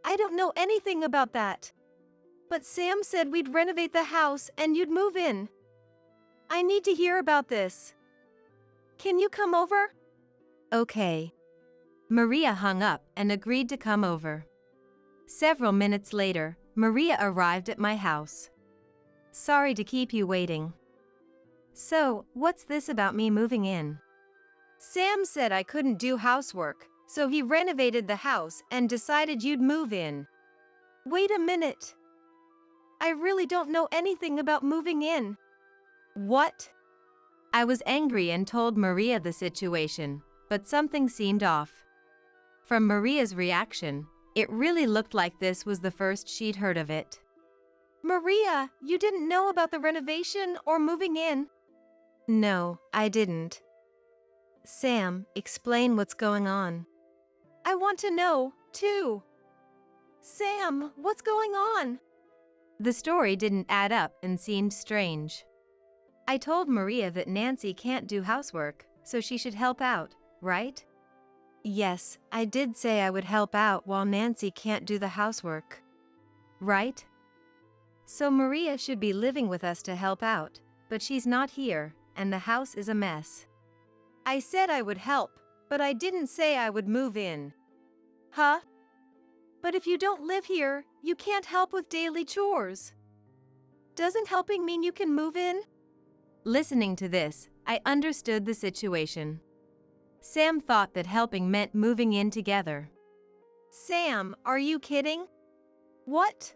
I don't know anything about that. But Sam said we'd renovate the house and you'd move in. I need to hear about this. Can you come over? Okay. Maria hung up and agreed to come over. Several minutes later, Maria arrived at my house. Sorry to keep you waiting. So, what's this about me moving in? Sam said I couldn't do housework, so he renovated the house and decided you'd move in. Wait a minute. I really don't know anything about moving in. What? I was angry and told Maria the situation, but something seemed off. From Maria's reaction, it really looked like this was the first she'd heard of it. Maria, you didn't know about the renovation or moving in? No, I didn't. Sam, explain what's going on. I want to know, too. Sam, what's going on? The story didn't add up and seemed strange. I told Maria that Nancy can't do housework, so she should help out, right? Yes, I did say I would help out while Nancy can't do the housework. Right? So Maria should be living with us to help out, but she's not here, and the house is a mess. I said I would help, but I didn't say I would move in. Huh? But if you don't live here, you can't help with daily chores. Doesn't helping mean you can move in? Listening to this, I understood the situation. Sam thought that helping meant moving in together. Sam, are you kidding? What?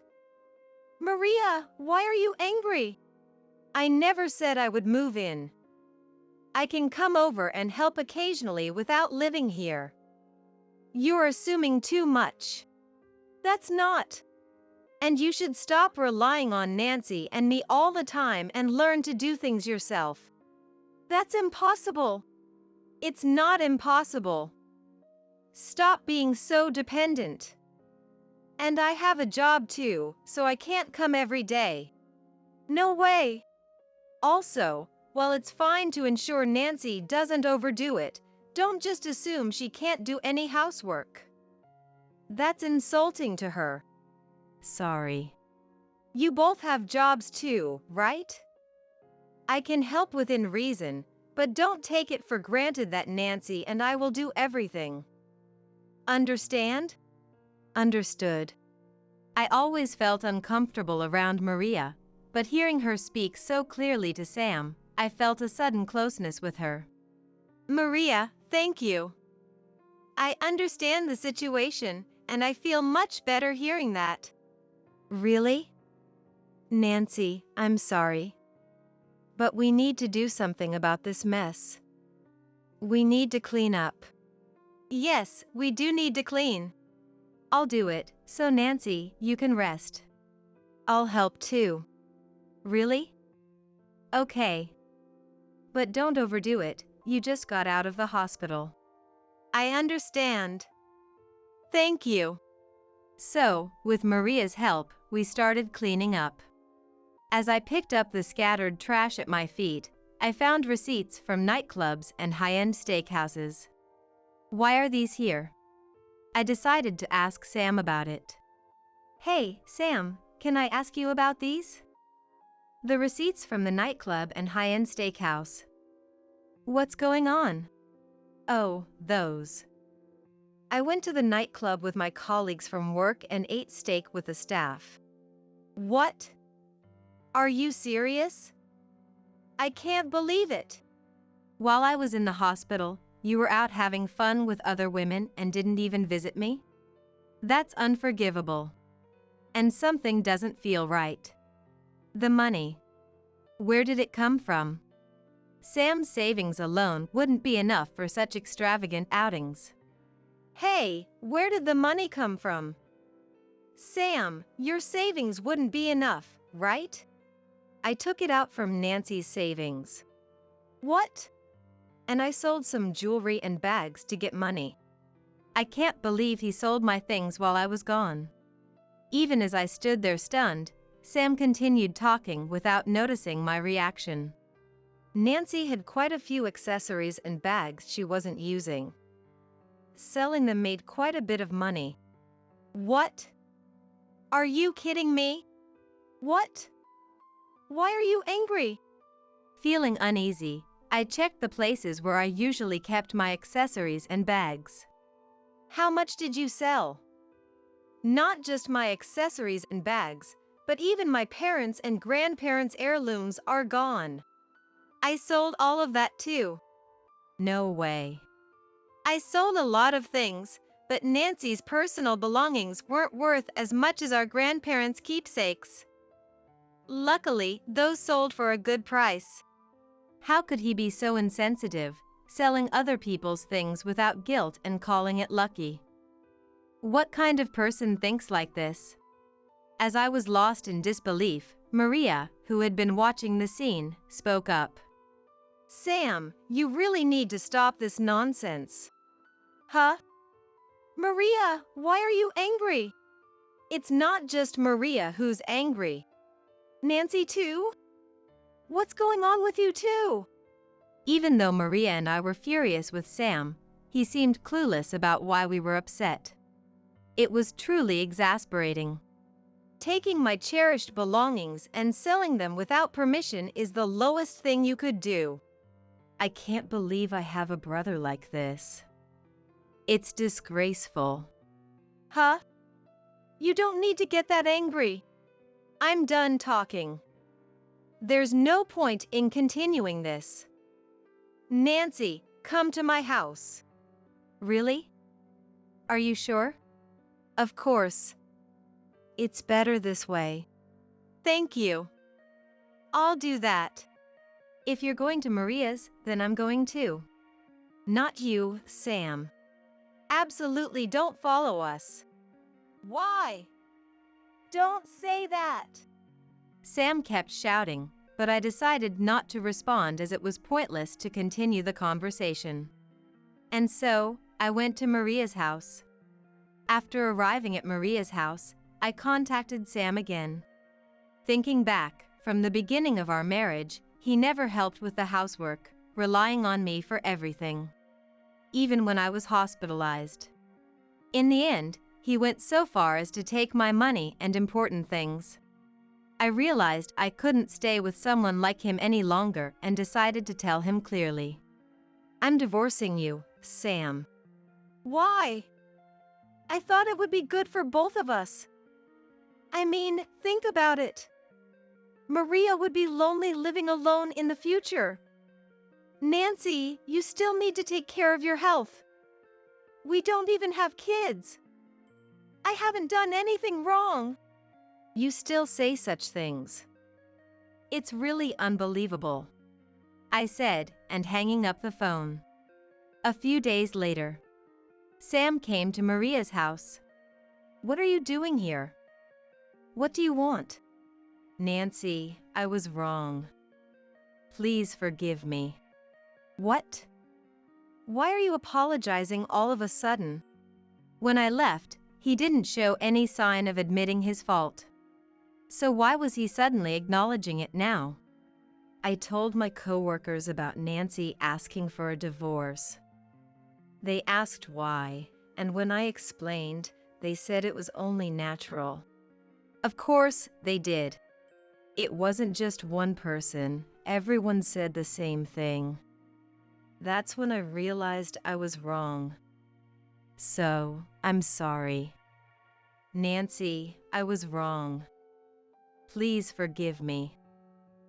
Maria, why are you angry? I never said I would move in. I can come over and help occasionally without living here. You're assuming too much. That's not. And you should stop relying on Nancy and me all the time and learn to do things yourself. That's impossible. It's not impossible. Stop being so dependent. And I have a job too, so I can't come every day. No way. Also, while it's fine to ensure Nancy doesn't overdo it, don't just assume she can't do any housework. That's insulting to her. Sorry. You both have jobs too, right? I can help within reason, but don't take it for granted that Nancy and I will do everything. Understand? Understood. I always felt uncomfortable around Maria, but hearing her speak so clearly to Sam, I felt a sudden closeness with her. Maria, thank you. I understand the situation, and I feel much better hearing that. Really? Nancy, I'm sorry. But we need to do something about this mess. We need to clean up. Yes, we do need to clean. I'll do it, so Nancy, you can rest. I'll help too. Really? Okay. But don't overdo it, you just got out of the hospital. I understand. Thank you. So, with Maria's help, we started cleaning up. As I picked up the scattered trash at my feet, I found receipts from nightclubs and high-end steakhouses. Why are these here? I decided to ask Sam about it. Hey, Sam, can I ask you about these? The receipts from the nightclub and high-end steakhouse. What's going on? Oh, those. I went to the nightclub with my colleagues from work and ate steak with the staff. What? Are you serious? I can't believe it. While I was in the hospital, you were out having fun with other women and didn't even visit me? That's unforgivable. And something doesn't feel right. The money. Where did it come from? Sam's savings alone wouldn't be enough for such extravagant outings. Hey, where did the money come from? Sam, your savings wouldn't be enough, right? I took it out from Nancy's savings. What? And I sold some jewelry and bags to get money. I can't believe he sold my things while I was gone. Even as I stood there stunned, Sam continued talking without noticing my reaction. Nancy had quite a few accessories and bags she wasn't using. Selling them made quite a bit of money. What? Are you kidding me? What? Why are you angry? Feeling uneasy, I checked the places where I usually kept my accessories and bags. How much did you sell? Not just my accessories and bags, but even my parents' and grandparents' heirlooms are gone. I sold all of that too. No way. I sold a lot of things, but Nancy's personal belongings weren't worth as much as our grandparents' keepsakes. Luckily, those sold for a good price. How could he be so insensitive, selling other people's things without guilt and calling it lucky? What kind of person thinks like this? As I was lost in disbelief, Maria, who had been watching the scene, spoke up. Sam, you really need to stop this nonsense. Huh? Maria, why are you angry? It's not just Maria who's angry. Nancy too? What's going on with you too? Even though Maria and I were furious with Sam, he seemed clueless about why we were upset. It was truly exasperating. Taking my cherished belongings and selling them without permission is the lowest thing you could do. I can't believe I have a brother like this. It's disgraceful. Huh? You don't need to get that angry. I'm done talking. There's no point in continuing this. Nancy, come to my house. Really? Are you sure? Of course. It's better this way. Thank you. I'll do that. If you're going to Maria's, then I'm going too. Not you, Sam. Absolutely don't follow us. Why? Don't say that. Sam kept shouting, but I decided not to respond as it was pointless to continue the conversation. And so, I went to Maria's house. After arriving at Maria's house, I contacted Sam again. Thinking back, from the beginning of our marriage, he never helped with the housework, relying on me for everything. Even when I was hospitalized. In the end, he went so far as to take my money and important things. I realized I couldn't stay with someone like him any longer and decided to tell him clearly. I'm divorcing you, Sam. Why? I thought it would be good for both of us. I mean, think about it. Maria would be lonely living alone in the future. Nancy, you still need to take care of your health. We don't even have kids. I haven't done anything wrong. You still say such things. It's really unbelievable, I said, and hanging up the phone. A few days later, Sam came to Maria's house. What are you doing here? What do you want? Nancy, I was wrong. Please forgive me. What? Why are you apologizing all of a sudden? When I left, He didn't show any sign of admitting his fault. So why was he suddenly acknowledging it now? I told my coworkers about Nancy asking for a divorce. They asked why, and when I explained, they said it was only natural. Of course, they did. It wasn't just one person, everyone said the same thing. That's when I realized I was wrong. So, I'm sorry. Nancy, I was wrong. Please forgive me.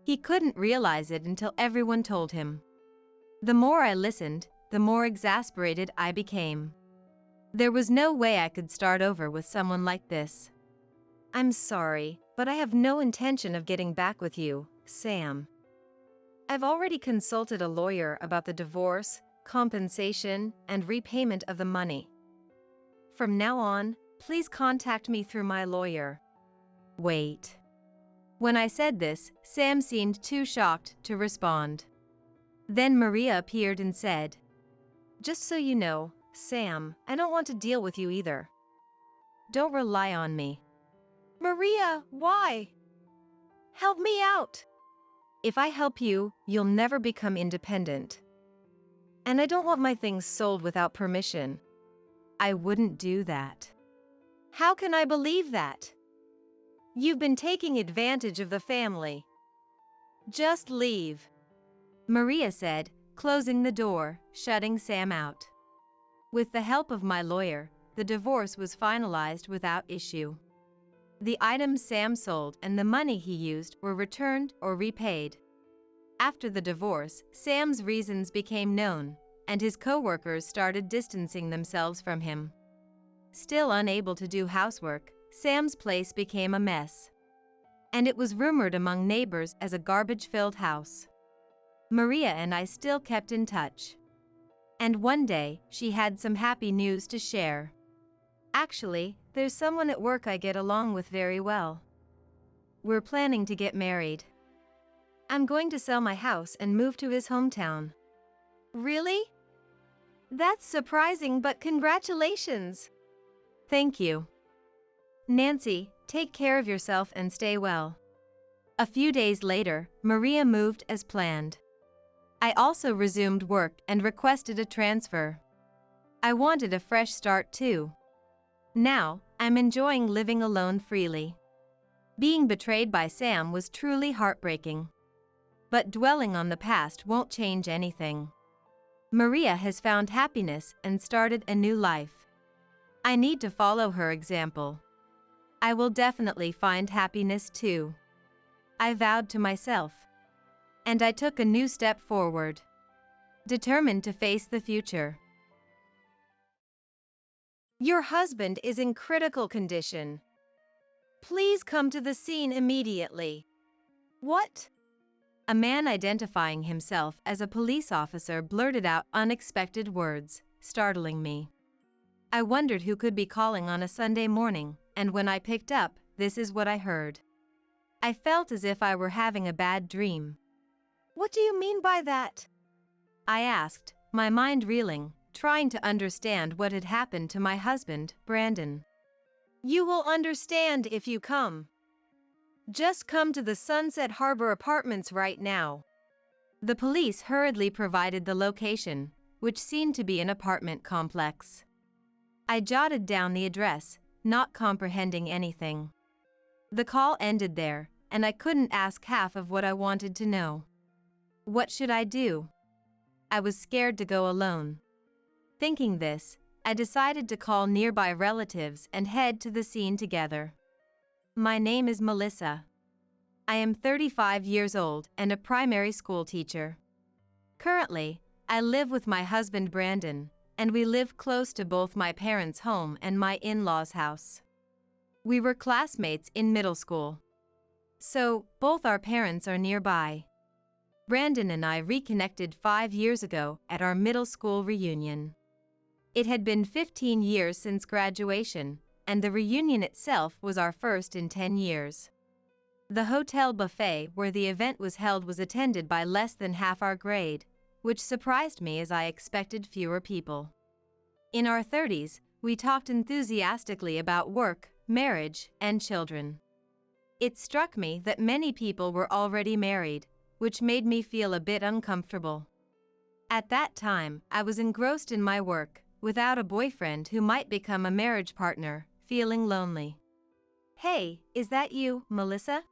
He couldn't realize it until everyone told him. The more I listened, the more exasperated I became. There was no way I could start over with someone like this. I'm sorry, but I have no intention of getting back with you, Sam. I've already consulted a lawyer about the divorce, compensation, and repayment of the money. From now on, please contact me through my lawyer. Wait. When I said this, Sam seemed too shocked to respond. Then Maria appeared and said, "Just so you know, Sam, I don't want to deal with you either. Don't rely on me." Maria, why? Help me out. If I help you, you'll never become independent. And I don't want my things sold without permission. I wouldn't do that. How can I believe that? You've been taking advantage of the family. Just leave, Maria said, closing the door, shutting Sam out. With the help of my lawyer, the divorce was finalized without issue. The items Sam sold and the money he used were returned or repaid. After the divorce, Sam's reasons became known, and his co-workers started distancing themselves from him. Still unable to do housework, Sam's place became a mess. And it was rumored among neighbors as a garbage-filled house. Maria and I still kept in touch. And one day, she had some happy news to share. Actually, there's someone at work I get along with very well. We're planning to get married. I'm going to sell my house and move to his hometown. Really? That's surprising, but congratulations. Thank you. Nancy, take care of yourself and stay well. A few days later, Maria moved as planned. I also resumed work and requested a transfer. I wanted a fresh start too. Now, I'm enjoying living alone freely. Being betrayed by Sam was truly heartbreaking. But dwelling on the past won't change anything. Maria has found happiness and started a new life. I need to follow her example. I will definitely find happiness too. I vowed to myself. And I took a new step forward. Determined to face the future. Your husband is in critical condition. Please come to the scene immediately. What? A man identifying himself as a police officer blurted out unexpected words, startling me. I wondered who could be calling on a Sunday morning, and when I picked up, this is what I heard. I felt as if I were having a bad dream. What do you mean by that? I asked, my mind reeling, trying to understand what had happened to my husband, Brandon. You will understand if you come. Just come to the Sunset Harbor Apartments right now. The police hurriedly provided the location, which seemed to be an apartment complex. I jotted down the address, not comprehending anything. The call ended there, and I couldn't ask half of what I wanted to know. What should I do? I was scared to go alone. Thinking this, I decided to call nearby relatives and head to the scene together. My name is Melissa. I am 35 years old and a primary school teacher. Currently, I live with my husband Brandon, and we live close to both my parents' home and my in-laws' house. We were classmates in middle school. So, both our parents are nearby. Brandon and I reconnected 5 years ago at our middle school reunion. It had been 15 years since graduation, and the reunion itself was our first in 10 years. The hotel buffet where the event was held was attended by less than half our grade, which surprised me as I expected fewer people. In our 30s, we talked enthusiastically about work, marriage, and children. It struck me that many people were already married, which made me feel a bit uncomfortable. At that time, I was engrossed in my work, without a boyfriend who might become a marriage partner, feeling lonely. "Hey, is that you, Melissa?"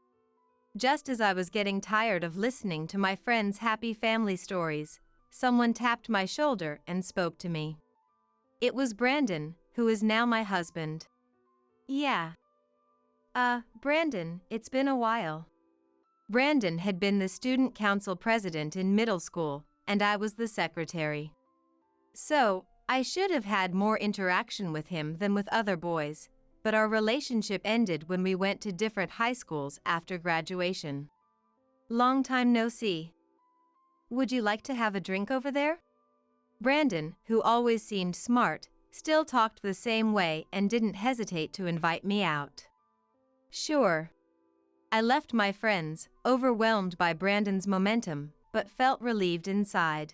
Just as I was getting tired of listening to my friends' happy family stories, someone tapped my shoulder and spoke to me. It was Brandon, who is now my husband. "Yeah. Brandon, it's been a while." Brandon had been the student council president in middle school, and I was the secretary. So, I should have had more interaction with him than with other boys, but our relationship ended when we went to different high schools after graduation. "Long time no see. Would you like to have a drink over there?" Brandon, who always seemed smart, still talked the same way and didn't hesitate to invite me out. Sure. I left my friends, overwhelmed by Brandon's momentum, but felt relieved inside.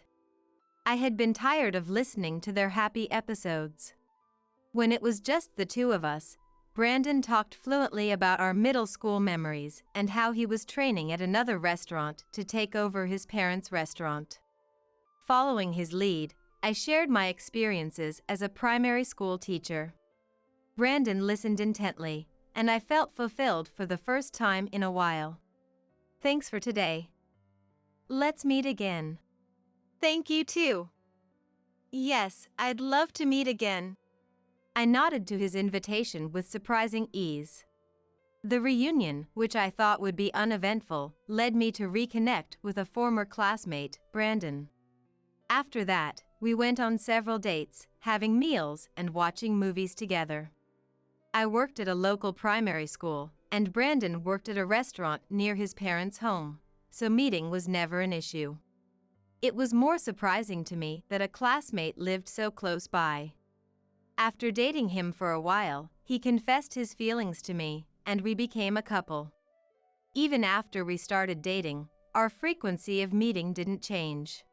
I had been tired of listening to their happy episodes. When it was just the two of us, Brandon talked fluently about our middle school memories and how he was training at another restaurant to take over his parents' restaurant. Following his lead, I shared my experiences as a primary school teacher. Brandon listened intently, and I felt fulfilled for the first time in a while. "Thanks for today. Let's meet again." "Thank you too." "Yes, I'd love to meet again." I nodded to his invitation with surprising ease. The reunion, which I thought would be uneventful, led me to reconnect with a former classmate, Brandon. After that, we went on several dates, having meals and watching movies together. I worked at a local primary school, and Brandon worked at a restaurant near his parents' home, so meeting was never an issue. It was more surprising to me that a classmate lived so close by. After dating him for a while, he confessed his feelings to me, and we became a couple. Even after we started dating, our frequency of meeting didn't change.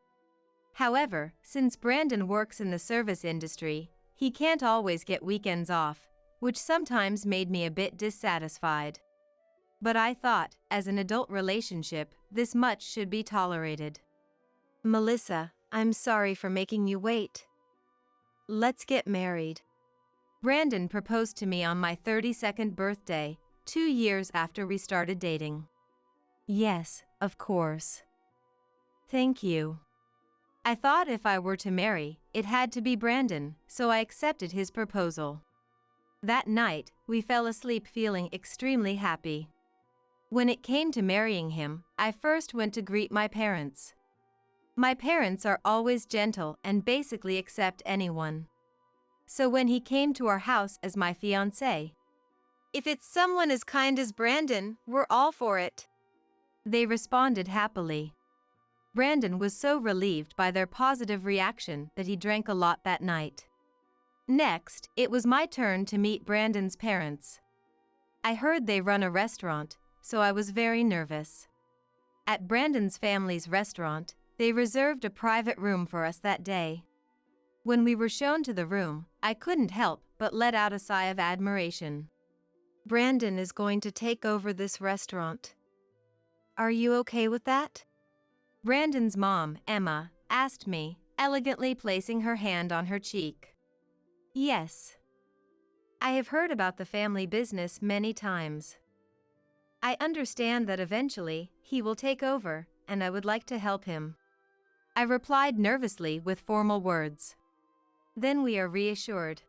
However, since Brandon works in the service industry, he can't always get weekends off, which sometimes made me a bit dissatisfied. But I thought, as an adult relationship, this much should be tolerated. "Melissa, I'm sorry for making you wait. Let's get married." Brandon proposed to me on my 32nd birthday, 2 years after we started dating. Yes, of course. Thank you. I thought if I were to marry, it had to be Brandon, so I accepted his proposal. That night, we fell asleep feeling extremely happy. When it came to marrying him, I first went to greet my parents. My parents are always gentle and basically accept anyone. So when he came to our house as my fiancé, "If it's someone as kind as Brandon, we're all for it," they responded happily. Brandon was so relieved by their positive reaction that he drank a lot that night. Next, it was my turn to meet Brandon's parents. I heard they run a restaurant, so I was very nervous. At Brandon's family's restaurant, they reserved a private room for us that day. When we were shown to the room, I couldn't help but let out a sigh of admiration. "Brandon is going to take over this restaurant. Are you okay with that?" Brandon's mom, Emma, asked me, elegantly placing her hand on her cheek. "Yes. I have heard about the family business many times. I understand that eventually, he will take over, and I would like to help him." I replied nervously with formal words. Then we are reassured.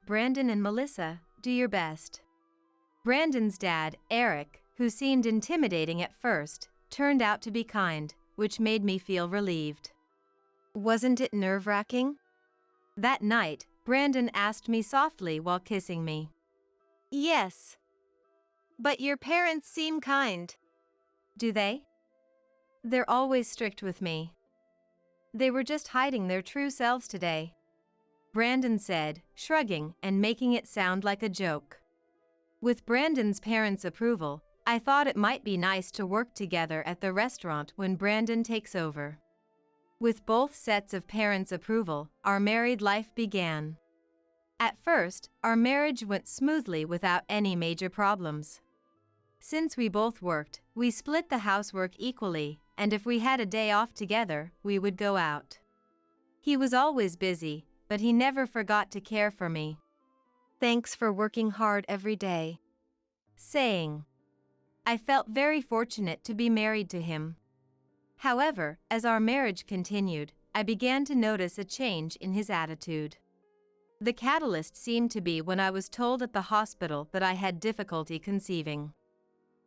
"Brandon and Melissa, do your best." Brandon's dad, Eric, who seemed intimidating at first, turned out to be kind, which made me feel relieved. Wasn't it nerve-wracking? That night, Brandon asked me softly while kissing me. "Yes. But your parents seem kind." "Do they?" "They're always strict with me. They were just hiding their true selves today," Brandon said, shrugging and making it sound like a joke. With Brandon's parents' approval, I thought it might be nice to work together at the restaurant when Brandon takes over. With both sets of parents' approval, our married life began. At first, our marriage went smoothly without any major problems. Since we both worked, we split the housework equally, and if we had a day off together, we would go out. He was always busy, but he never forgot to care for me. "Thanks for working hard every day," saying. I felt very fortunate to be married to him. However, as our marriage continued, I began to notice a change in his attitude. The catalyst seemed to be when I was told at the hospital that I had difficulty conceiving.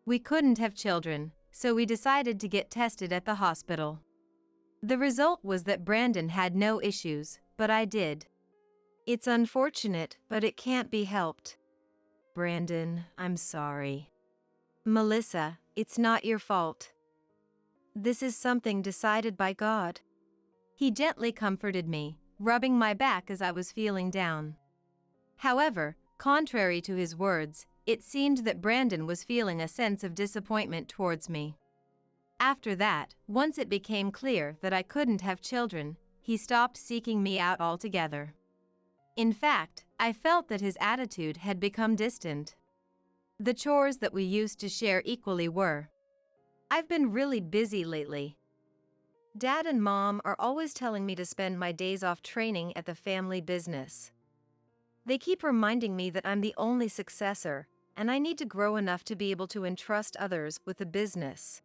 We couldn't have children, so we decided to get tested at the hospital. The result was that Brandon had no issues, but I did. "It's unfortunate, but it can't be helped." "Brandon, I'm sorry." "Melissa, it's not your fault. This is something decided by God." He gently comforted me, rubbing my back as I was feeling down. However, contrary to his words, it seemed that Brandon was feeling a sense of disappointment towards me. After that, once it became clear that I couldn't have children, he stopped seeking me out altogether. In fact, I felt that his attitude had become distant. The chores that we used to share equally were. "I've been really busy lately. Dad and Mom are always telling me to spend my days off training at the family business. They keep reminding me that I'm the only successor, and I need to grow enough to be able to entrust others with the business."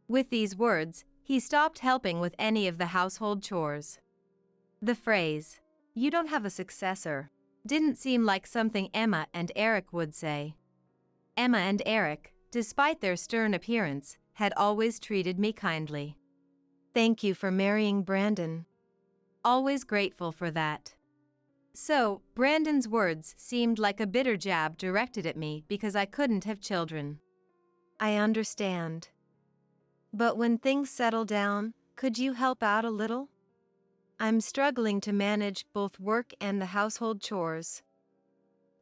With these words, he stopped helping with any of the household chores. The phrase, "You don't have a successor," didn't seem like something Emma and Eric would say. Emma and Eric, despite their stern appearance, had always treated me kindly. "Thank you for marrying Brandon." Always grateful for that. So, Brandon's words seemed like a bitter jab directed at me because I couldn't have children. "I understand. But when things settle down, could you help out a little? I'm struggling to manage both work and the household chores.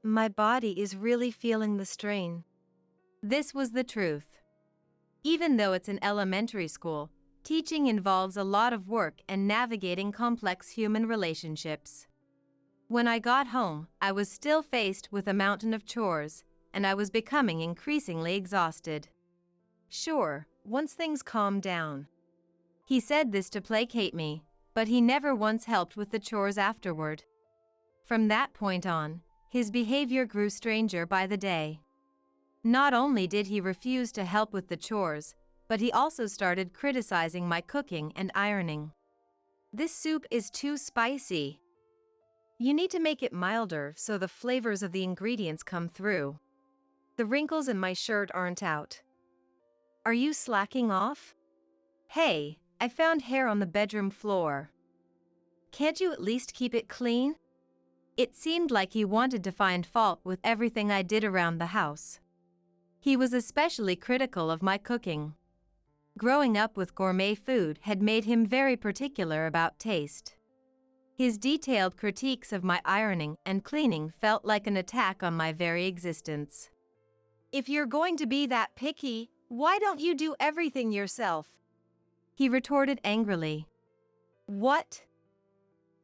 My body is really feeling the strain." This was the truth. Even though it's an elementary school, teaching involves a lot of work and navigating complex human relationships. When I got home, I was still faced with a mountain of chores, and I was becoming increasingly exhausted. "Sure, once things calm down." He said this to placate me, but he never once helped with the chores afterward. From that point on, his behavior grew stranger by the day. Not only did he refuse to help with the chores, but he also started criticizing my cooking and ironing. "This soup is too spicy. You need to make it milder so the flavors of the ingredients come through. The wrinkles in my shirt aren't out. Are you slacking off? Hey, I found hair on the bedroom floor. Can't you at least keep it clean?" It seemed like he wanted to find fault with everything I did around the house. He was especially critical of my cooking. Growing up with gourmet food had made him very particular about taste. His detailed critiques of my ironing and cleaning felt like an attack on my very existence. "If you're going to be that picky, why don't you do everything yourself?" he retorted angrily. "What?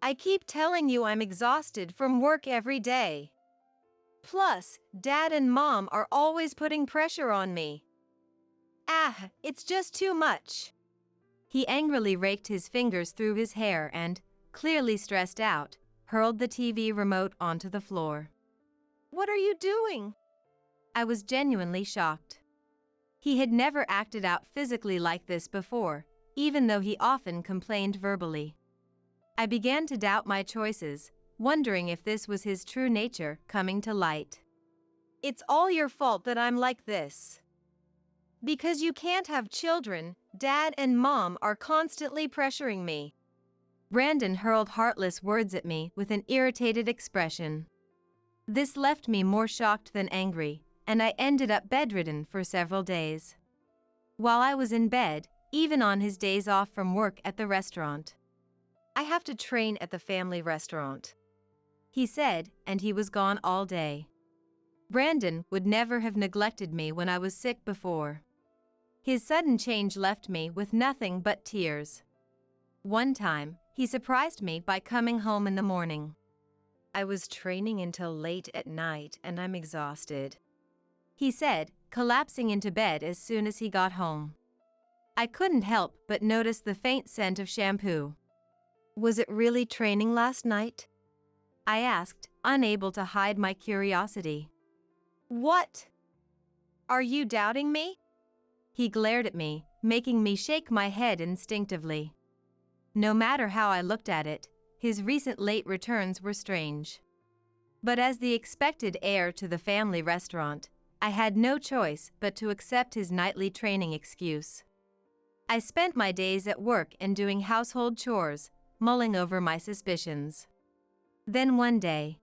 I keep telling you I'm exhausted from work every day. Plus, Dad and Mom are always putting pressure on me. It's just too much." He angrily raked his fingers through his hair and, clearly stressed out, hurled the TV remote onto the floor. "What are you doing?" I was genuinely shocked. He had never acted out physically like this before, even though he often complained verbally. I began to doubt my choices, wondering if this was his true nature coming to light. "It's all your fault that I'm like this. Because you can't have children, Dad and Mom are constantly pressuring me." Brandon hurled heartless words at me with an irritated expression. This left me more shocked than angry, and I ended up bedridden for several days. While I was in bed, even on his days off from work at the restaurant. "I have to train at the family restaurant," he said, and he was gone all day. Brandon would never have neglected me when I was sick before. His sudden change left me with nothing but tears. One time, he surprised me by coming home in the morning. I was training until late at night and I'm exhausted," he said, collapsing into bed as soon as he got home. I couldn't help but notice the faint scent of shampoo. "Was it really training last night?" I asked, unable to hide my curiosity. "What? Are you doubting me?" He glared at me, making me shake my head instinctively. No matter how I looked at it, his recent late returns were strange. But as the expected heir to the family restaurant, I had no choice but to accept his nightly training excuse. I spent my days at work and doing household chores, mulling over my suspicions. Then one day,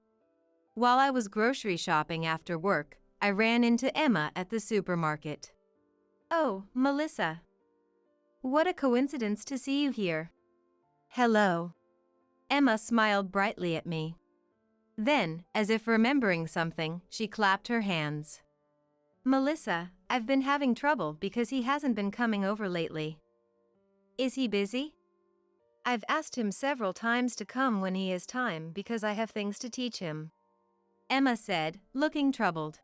while I was grocery shopping after work, I ran into Emma at the supermarket. "Oh, Melissa. What a coincidence to see you here." "Hello." Emma smiled brightly at me. Then, as if remembering something, she clapped her hands. "Melissa, I've been having trouble because he hasn't been coming over lately." "Is he busy?" "I've asked him several times to come when he has time because I have things to teach him," Emma said, looking troubled.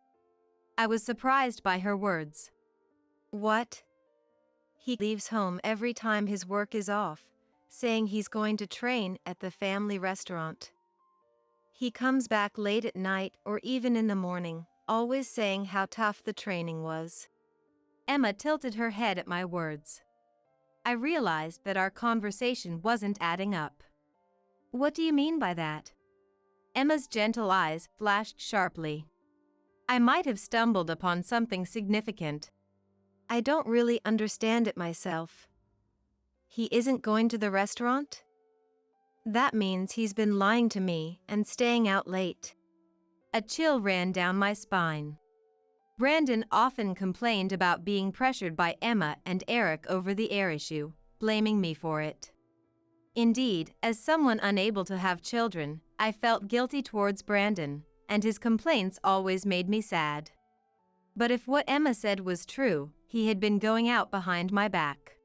I was surprised by her words. "What?" "He leaves home every time his work is off, saying he's going to train at the family restaurant. He comes back late at night or even in the morning, always saying how tough the training was." Emma tilted her head at my words. I realized that our conversation wasn't adding up. "What do you mean by that?" Emma's gentle eyes flashed sharply. I might have stumbled upon something significant. "I don't really understand it myself." "He isn't going to the restaurant?" "That means he's been lying to me and staying out late." A chill ran down my spine. Brandon often complained about being pressured by Emma and Eric over the air issue, blaming me for it. Indeed, as someone unable to have children, I felt guilty towards Brandon, and his complaints always made me sad. But if what Emma said was true, he had been going out behind my back.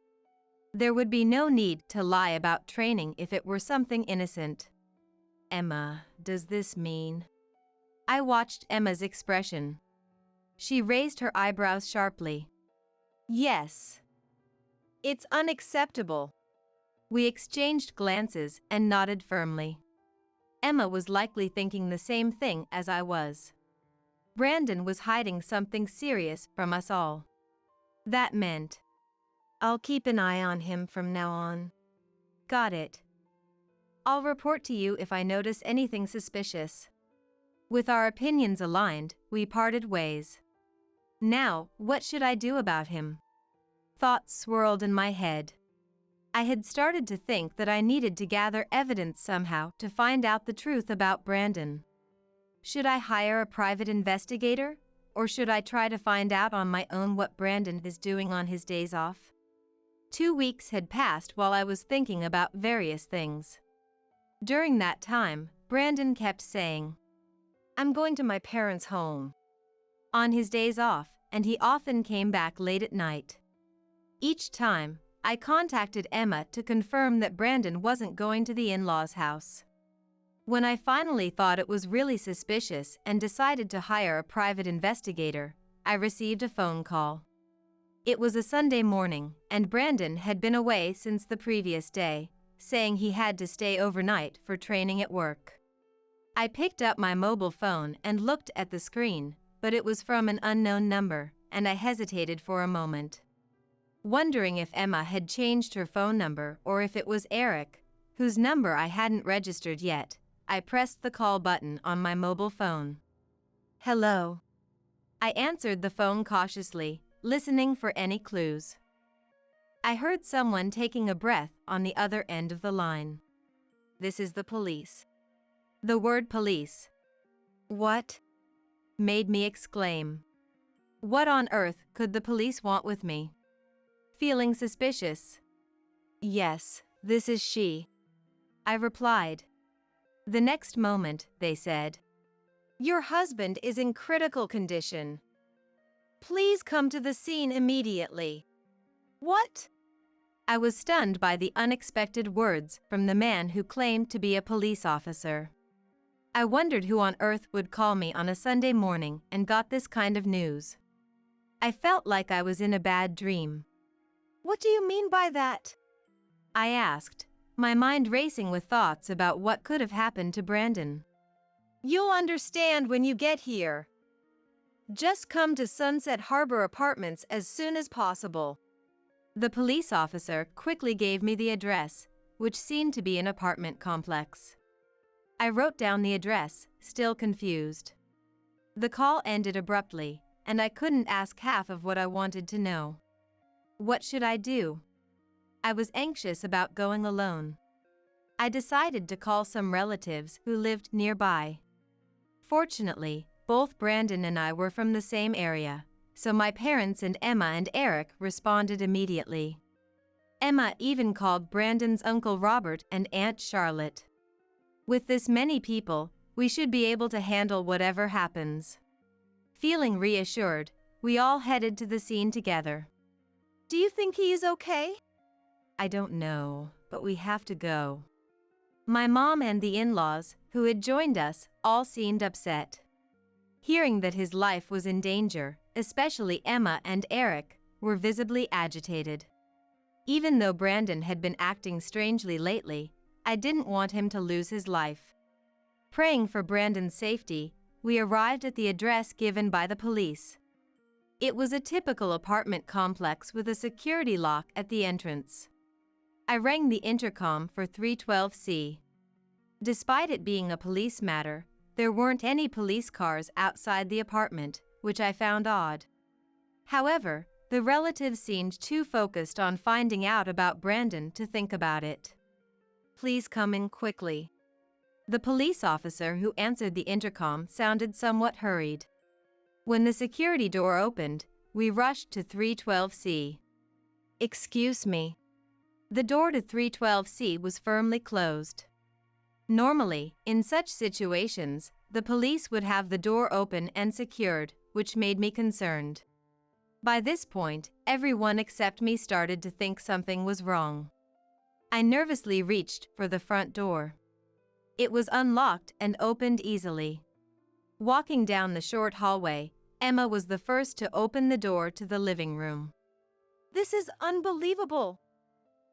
There would be no need to lie about training if it were something innocent. "Emma, does this mean?" I watched Emma's expression. She raised her eyebrows sharply. "Yes. It's unacceptable." We exchanged glances and nodded firmly. Emma was likely thinking the same thing as I was. Brandon was hiding something serious from us all. That meant, "I'll keep an eye on him from now on." "Got it. I'll report to you if I notice anything suspicious." With our opinions aligned, we parted ways. Now, what should I do about him? Thoughts swirled in my head. I had started to think that I needed to gather evidence somehow to find out the truth about Brandon. Should I hire a private investigator, or should I try to find out on my own what Brandon is doing on his days off? 2 weeks had passed while I was thinking about various things. During that time, Brandon kept saying, "I'm going to my parents' home," on his days off, and he often came back late at night. Each time, I contacted Emma to confirm that Brandon wasn't going to the in-laws' house. When I finally thought it was really suspicious and decided to hire a private investigator, I received a phone call. It was a Sunday morning, and Brandon had been away since the previous day, saying he had to stay overnight for training at work. I picked up my mobile phone and looked at the screen, but it was from an unknown number, and I hesitated for a moment. Wondering if Emma had changed her phone number or if it was Eric, whose number I hadn't registered yet, I pressed the call button on my mobile phone. "Hello." I answered the phone cautiously, listening for any clues. I heard someone taking a breath on the other end of the line. "This is the police." The word police. "What?" made me exclaim. What on earth could the police want with me? Feeling suspicious. "Yes, this is she," I replied. The next moment, they said, "Your husband is in critical condition. Please come to the scene immediately." What? I was stunned by the unexpected words from the man who claimed to be a police officer. I wondered who on earth would call me on a Sunday morning and got this kind of news. I felt like I was in a bad dream. What do you mean by that? I asked, my mind racing with thoughts about what could have happened to Brandon. You'll understand when you get here. Just come to Sunset Harbor Apartments as soon as possible. The police officer quickly gave me the address, which seemed to be an apartment complex. I wrote down the address, still confused. The call ended abruptly, and I couldn't ask half of what I wanted to know. What should I do? I was anxious about going alone. I decided to call some relatives who lived nearby. Fortunately, both Brandon and I were from the same area, so my parents and Emma and Eric responded immediately. Emma even called Brandon's Uncle Robert and Aunt Charlotte. With this many people, we should be able to handle whatever happens. Feeling reassured, we all headed to the scene together. Do you think he is okay? I don't know, but we have to go. My mom and the in-laws, who had joined us, all seemed upset. Hearing that his life was in danger, especially Emma and Eric, were visibly agitated. Even though Brandon had been acting strangely lately, I didn't want him to lose his life. Praying for Brandon's safety, we arrived at the address given by the police. It was a typical apartment complex with a security lock at the entrance. I rang the intercom for 312C. Despite it being a police matter, there weren't any police cars outside the apartment, which I found odd. However, the relatives seemed too focused on finding out about Brandon to think about it. Please come in quickly. The police officer who answered the intercom sounded somewhat hurried. When the security door opened, we rushed to 312C. Excuse me. The door to 312C was firmly closed. Normally, in such situations, the police would have the door open and secured, which made me concerned. By this point, everyone except me started to think something was wrong. I nervously reached for the front door. It was unlocked and opened easily. Walking down the short hallway, Emma was the first to open the door to the living room. This is unbelievable!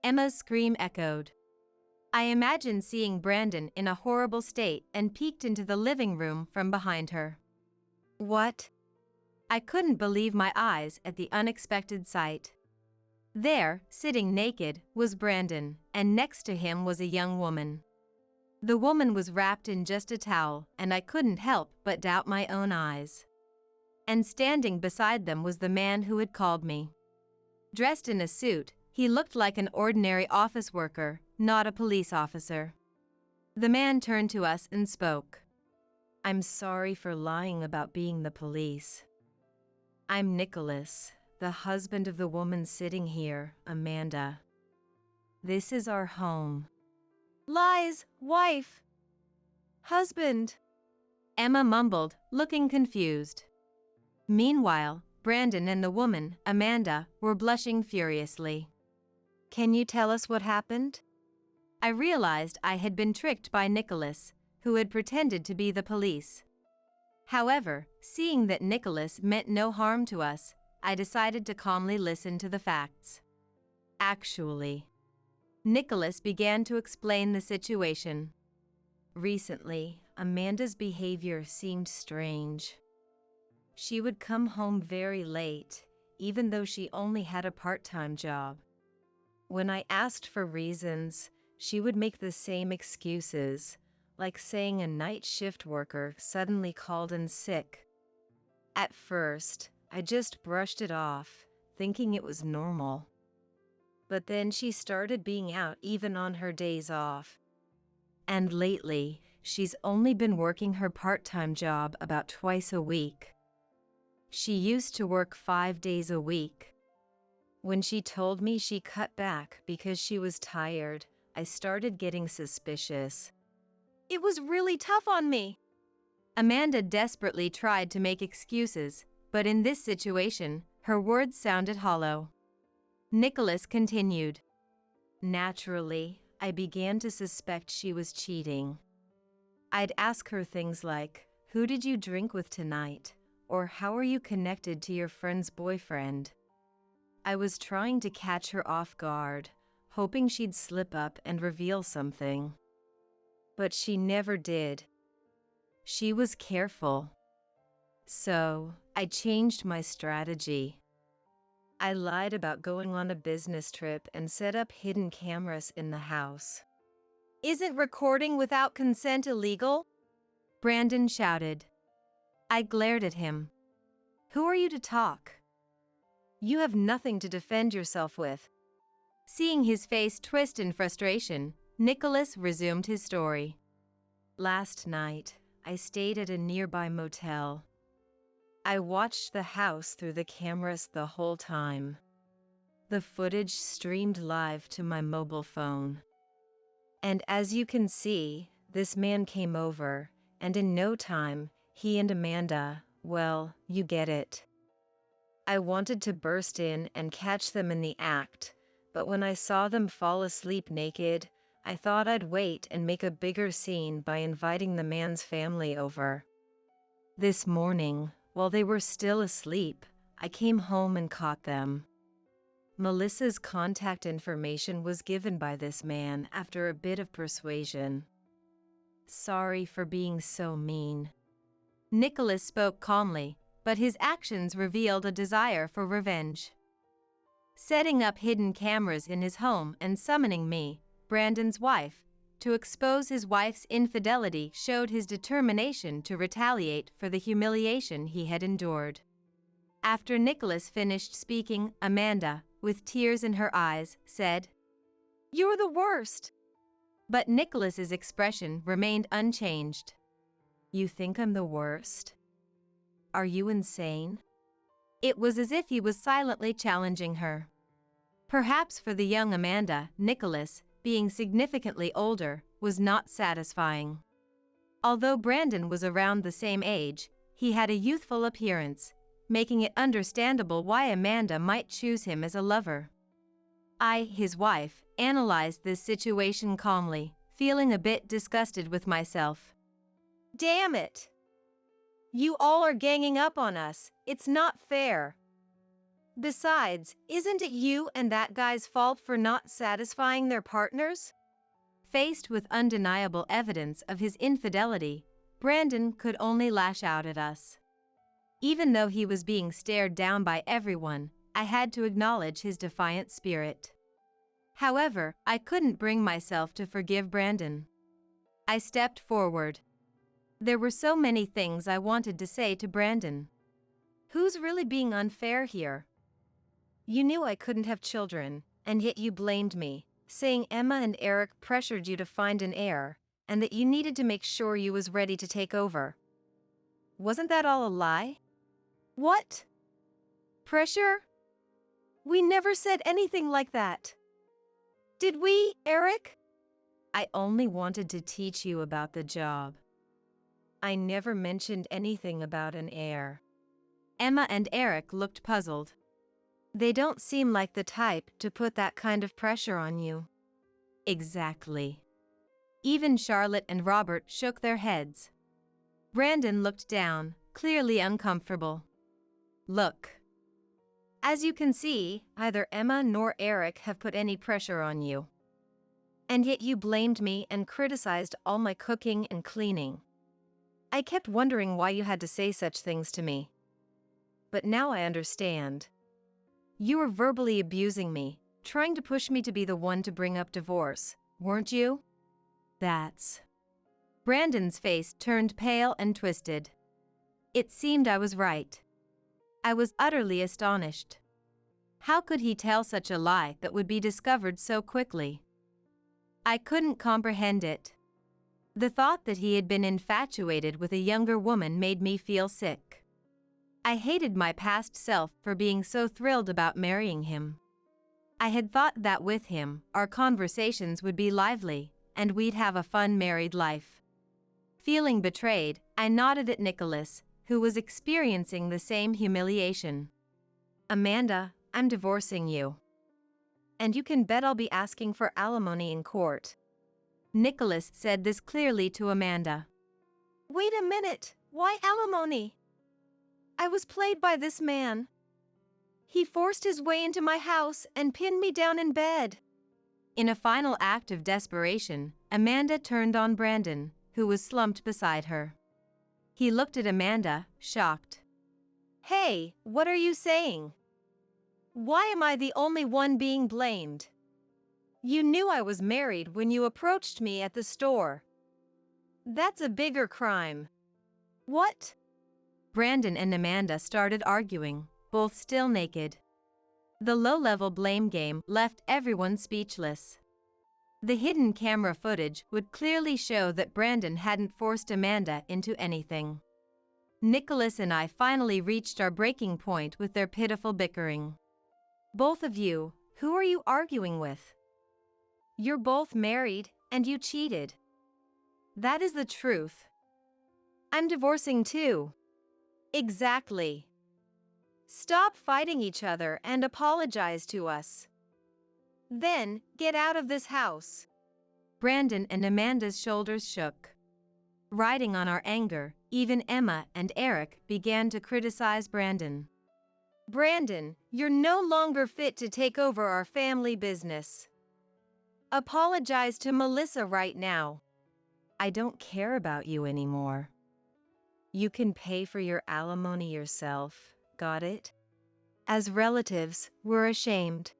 Emma's scream echoed. I imagined seeing Brandon in a horrible state and peeked into the living room from behind her. What? I couldn't believe my eyes at the unexpected sight. There, sitting naked, was Brandon, and next to him was a young woman. The woman was wrapped in just a towel, and I couldn't help but doubt my own eyes. And standing beside them was the man who had called me. Dressed in a suit, he looked like an ordinary office worker, not a police officer. The man turned to us and spoke. I'm sorry for lying about being the police. I'm Nicholas, the husband of the woman sitting here, Amanda. This is our home. Lies, wife, husband, Emma mumbled, looking confused. Meanwhile, Brandon and the woman, Amanda, were blushing furiously. Can you tell us what happened? I realized I had been tricked by Nicholas, who had pretended to be the police. However, seeing that Nicholas meant no harm to us, I decided to calmly listen to the facts. Actually, Nicholas began to explain the situation. Recently, Amanda's behavior seemed strange. She would come home very late, even though she only had a part-time job. When I asked for reasons, she would make the same excuses, like saying a night shift worker suddenly called in sick. At first, I just brushed it off, thinking it was normal. But then she started being out even on her days off. And lately, she's only been working her part-time job about twice a week. She used to work 5 days a week. When she told me she cut back because she was tired, I started getting suspicious. it was really tough on me. Amanda desperately tried to make excuses, but in this situation, her words sounded hollow. Nicholas continued. Naturally, I began to suspect she was cheating. I'd ask her things like, "Who did you drink with tonight?" or "How are you connected to your friend's boyfriend?" I was trying to catch her off guard, hoping she'd slip up and reveal something. But she never did. She was careful. So, I changed my strategy. I lied about going on a business trip and set up hidden cameras in the house. Isn't recording without consent illegal? Brandon shouted. I glared at him. Who are you to talk? You have nothing to defend yourself with. Seeing his face twist in frustration, Nicholas resumed his story. Last night, I stayed at a nearby motel. I watched the house through the cameras the whole time. The footage streamed live to my mobile phone. And as you can see, this man came over, and in no time, he and Amanda, well, you get it. I wanted to burst in and catch them in the act, but when I saw them fall asleep naked, I thought I'd wait and make a bigger scene by inviting the man's family over. This morning, while they were still asleep, I came home and caught them. Melissa's contact information was given by this man after a bit of persuasion. Sorry for being so mean. Nicholas spoke calmly, but his actions revealed a desire for revenge. Setting up hidden cameras in his home and summoning me, Brandon's wife, to expose his wife's infidelity showed his determination to retaliate for the humiliation he had endured. After Nicholas finished speaking, Amanda, with tears in her eyes, said, "You're the worst." But Nicholas's expression remained unchanged. You think I'm the worst? Are you insane? It was as if he was silently challenging her. Perhaps for the young Amanda, Nicholas, being significantly older, was not satisfying. Although Brandon was around the same age, he had a youthful appearance, making it understandable why Amanda might choose him as a lover. I, his wife, analyzed this situation calmly, feeling a bit disgusted with myself. Damn it. You all are ganging up on us. It's not fair. Besides, isn't it you and that guy's fault for not satisfying their partners? Faced with undeniable evidence of his infidelity, Brandon could only lash out at us. Even though he was being stared down by everyone, I had to acknowledge his defiant spirit. However, I couldn't bring myself to forgive Brandon. I stepped forward. There were so many things I wanted to say to Brandon. Who's really being unfair here? You knew I couldn't have children, and yet you blamed me, saying Emma and Eric pressured you to find an heir, and that you needed to make sure you was ready to take over. Wasn't that all a lie? What? Pressure? We never said anything like that. Did we, Eric? I only wanted to teach you about the job. I never mentioned anything about an heir. Emma and Eric looked puzzled. They don't seem like the type to put that kind of pressure on you. Exactly. Even Charlotte and Robert shook their heads. Brandon looked down, clearly uncomfortable. Look. As you can see, neither Emma nor Eric have put any pressure on you. And yet you blamed me and criticized all my cooking and cleaning. I kept wondering why you had to say such things to me. But now I understand. You were verbally abusing me, trying to push me to be the one to bring up divorce, weren't you? That's... Brandon's face turned pale and twisted. It seemed I was right. I was utterly astonished. How could he tell such a lie that would be discovered so quickly? I couldn't comprehend it. The thought that he had been infatuated with a younger woman made me feel sick. I hated my past self for being so thrilled about marrying him. I had thought that with him, our conversations would be lively, and we'd have a fun married life. Feeling betrayed, I nodded at Nicholas, who was experiencing the same humiliation. Amanda, I'm divorcing you. And you can bet I'll be asking for alimony in court. Nicholas said this clearly to Amanda. Wait a minute, why alimony? I was played by this man. He forced his way into my house and pinned me down in bed. In a final act of desperation, Amanda turned on Brandon, who was slumped beside her. He looked at Amanda, shocked. Hey, what are you saying? Why am I the only one being blamed? You knew I was married when you approached me at the store. That's a bigger crime. What? Brandon and Amanda started arguing, both still naked. The low-level blame game left everyone speechless. The hidden camera footage would clearly show that Brandon hadn't forced Amanda into anything. Nicholas and I finally reached our breaking point with their pitiful bickering. Both of you, who are you arguing with? You're both married, and you cheated. That is the truth. I'm divorcing too. Exactly. Stop fighting each other and apologize to us. Then, get out of this house. Brandon and Amanda's shoulders shook. Riding on our anger, even Emma and Eric began to criticize Brandon. Brandon, you're no longer fit to take over our family business. Apologize to Melissa right now. I don't care about you anymore. You can pay for your alimony yourself, got it? As relatives, we're ashamed.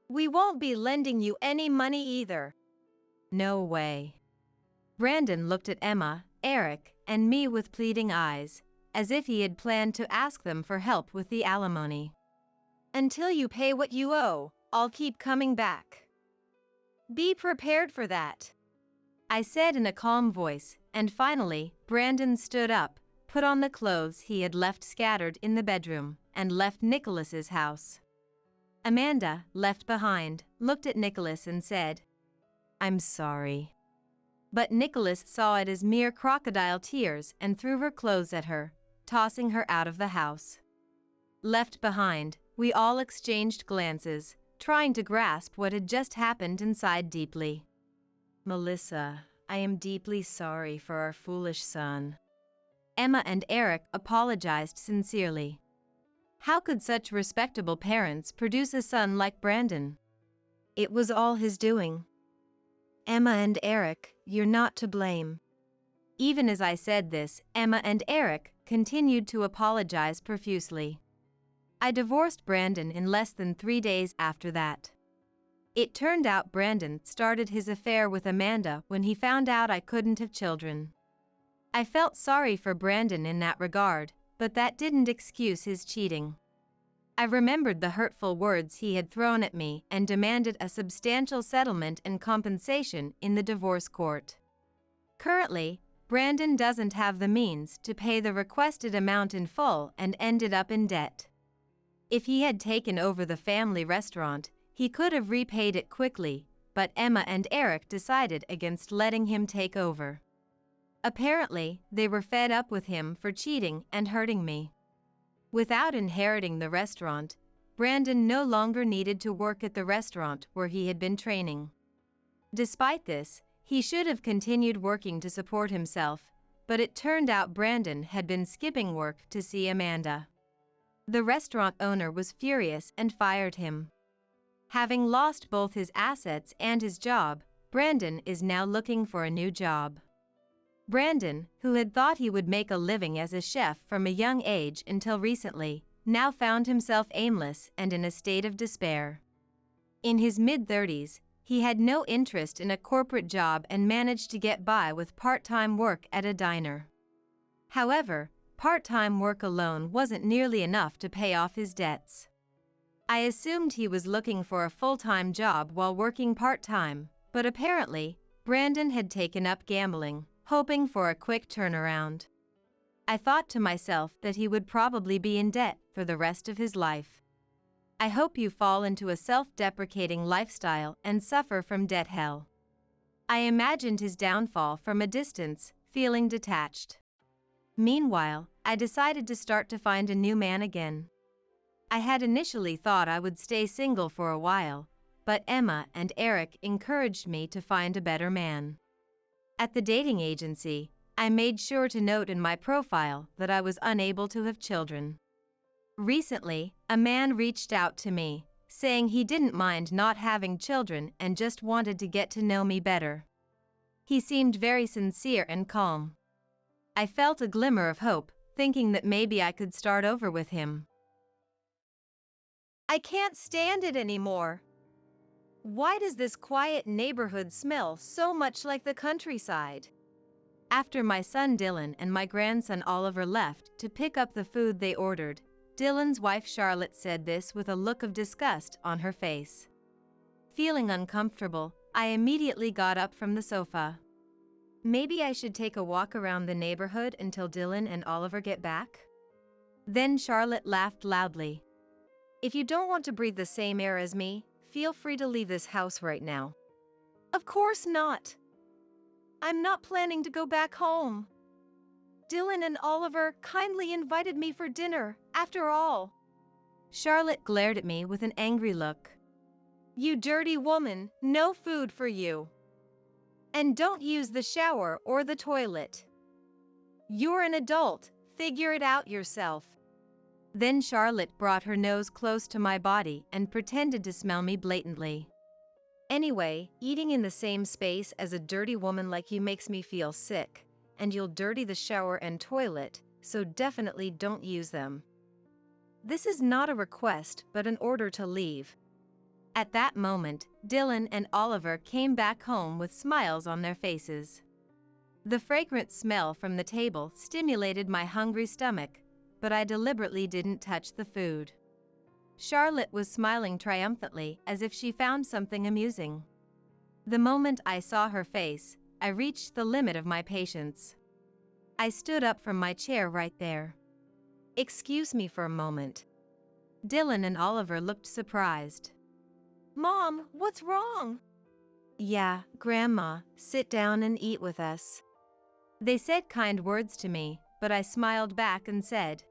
We won't be lending you any money either. No way. Brandon looked at Emma, Eric, and me with pleading eyes, as if he had planned to ask them for help with the alimony. Until you pay what you owe, I'll keep coming back. Be prepared for that, I said in a calm voice, and finally, Brandon stood up, put on the clothes he had left scattered in the bedroom, and left Nicholas's house. Amanda, left behind, looked at Nicholas and said, "I'm sorry." But Nicholas saw it as mere crocodile tears and threw her clothes at her, tossing her out of the house. Left behind, we all exchanged glances, trying to grasp what had just happened and sighed deeply. Melissa, I am deeply sorry for our foolish son. Emma and Eric apologized sincerely. How could such respectable parents produce a son like Brandon? It was all his doing. Emma and Eric, you're not to blame. Even as I said this, Emma and Eric continued to apologize profusely. I divorced Brandon in less than 3 days after that. It turned out Brandon started his affair with Amanda when he found out I couldn't have children. I felt sorry for Brandon in that regard, but that didn't excuse his cheating. I remembered the hurtful words he had thrown at me and demanded a substantial settlement and compensation in the divorce court. Currently, Brandon doesn't have the means to pay the requested amount in full and ended up in debt. If he had taken over the family restaurant, he could have repaid it quickly, but Emma and Eric decided against letting him take over. Apparently, they were fed up with him for cheating and hurting me. Without inheriting the restaurant, Brandon no longer needed to work at the restaurant where he had been training. Despite this, he should have continued working to support himself, but it turned out Brandon had been skipping work to see Amanda. The restaurant owner was furious and fired him. Having lost both his assets and his job, Brandon is now looking for a new job. Brandon, who had thought he would make a living as a chef from a young age until recently, now found himself aimless and in a state of despair. In his mid-30s, he had no interest in a corporate job and managed to get by with part-time work at a diner. However, part-time work alone wasn't nearly enough to pay off his debts. I assumed he was looking for a full-time job while working part-time, but apparently, Brandon had taken up gambling, hoping for a quick turnaround. I thought to myself that he would probably be in debt for the rest of his life. I hope you fall into a self-deprecating lifestyle and suffer from debt hell. I imagined his downfall from a distance, feeling detached. Meanwhile, I decided to start to find a new man again. I had initially thought I would stay single for a while, but Emma and Eric encouraged me to find a better man. At the dating agency, I made sure to note in my profile that I was unable to have children. Recently, a man reached out to me, saying he didn't mind not having children and just wanted to get to know me better. He seemed very sincere and calm. I felt a glimmer of hope, thinking that maybe I could start over with him. I can't stand it anymore. Why does this quiet neighborhood smell so much like the countryside? After my son Dylan and my grandson Oliver left to pick up the food they ordered, Dylan's wife Charlotte said this with a look of disgust on her face. Feeling uncomfortable, I immediately got up from the sofa. Maybe I should take a walk around the neighborhood until Dylan and Oliver get back? Then Charlotte laughed loudly. If you don't want to breathe the same air as me, feel free to leave this house right now. Of course not. I'm not planning to go back home. Dylan and Oliver kindly invited me for dinner, after all. Charlotte glared at me with an angry look. You dirty woman, no food for you. And don't use the shower or the toilet. You're an adult, figure it out yourself. Then Charlotte brought her nose close to my body and pretended to smell me blatantly. Anyway, eating in the same space as a dirty woman like you makes me feel sick, and you'll dirty the shower and toilet, so definitely don't use them. This is not a request, but an order to leave. At that moment, Dylan and Oliver came back home with smiles on their faces. The fragrant smell from the table stimulated my hungry stomach, but I deliberately didn't touch the food. Charlotte was smiling triumphantly as if she found something amusing. The moment I saw her face, I reached the limit of my patience. I stood up from my chair right there. Excuse me for a moment. Dylan and Oliver looked surprised. Mom, what's wrong? Yeah, Grandma, sit down and eat with us. They said kind words to me, but I smiled back and said,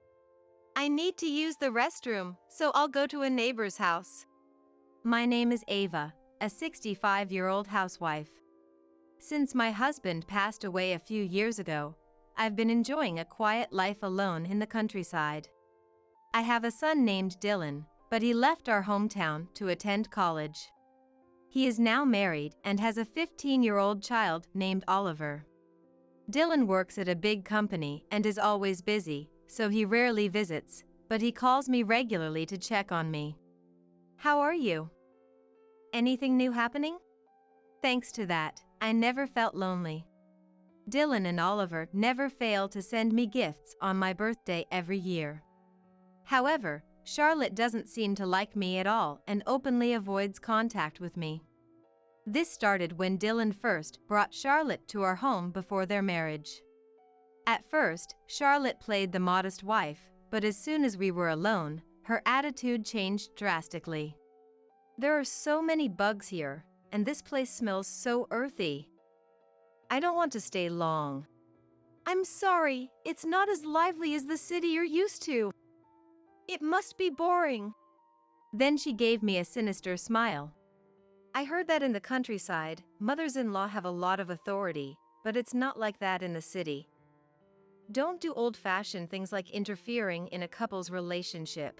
I need to use the restroom, so I'll go to a neighbor's house. My name is Ava, a 65-year-old housewife. Since my husband passed away a few years ago, I've been enjoying a quiet life alone in the countryside. I have a son named Dylan, but he left our hometown to attend college. He is now married and has a 15-year-old child named Oliver. Dylan works at a big company and is always busy, so he rarely visits, but he calls me regularly to check on me. How are you? Anything new happening? Thanks to that, I never felt lonely. Dylan and Oliver never fail to send me gifts on my birthday every year. However, Charlotte doesn't seem to like me at all and openly avoids contact with me. This started when Dylan first brought Charlotte to our home before their marriage. At first, Charlotte played the modest wife, but as soon as we were alone, her attitude changed drastically. There are so many bugs here, and this place smells so earthy. I don't want to stay long. I'm sorry, it's not as lively as the city you're used to. It must be boring. Then she gave me a sinister smile. I heard that in the countryside, mothers-in-law have a lot of authority, but it's not like that in the city. Don't do old-fashioned things like interfering in a couple's relationship.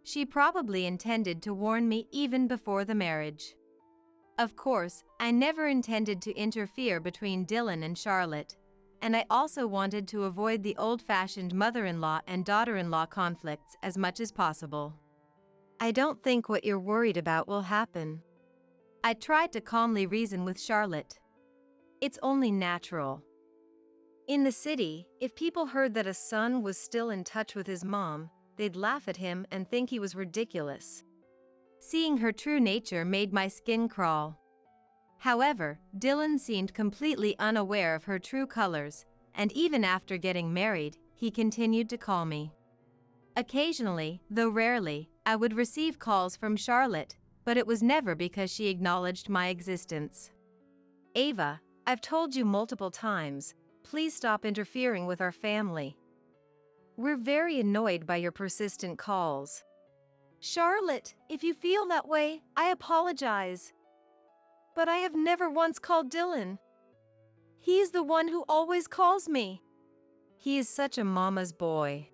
She probably intended to warn me even before the marriage. Of course, I never intended to interfere between Dylan and Charlotte, and I also wanted to avoid the old-fashioned mother-in-law and daughter-in-law conflicts as much as possible. I don't think what you're worried about will happen. I tried to calmly reason with Charlotte. It's only natural. In the city, if people heard that a son was still in touch with his mom, they'd laugh at him and think he was ridiculous. Seeing her true nature made my skin crawl. However, Dylan seemed completely unaware of her true colors, and even after getting married, he continued to call me. Occasionally, though rarely, I would receive calls from Charlotte, but it was never because she acknowledged my existence. Ava, I've told you multiple times, please stop interfering with our family. We're very annoyed by your persistent calls. Charlotte, if you feel that way, I apologize. But I have never once called Dylan. He's the one who always calls me. He is such a mama's boy.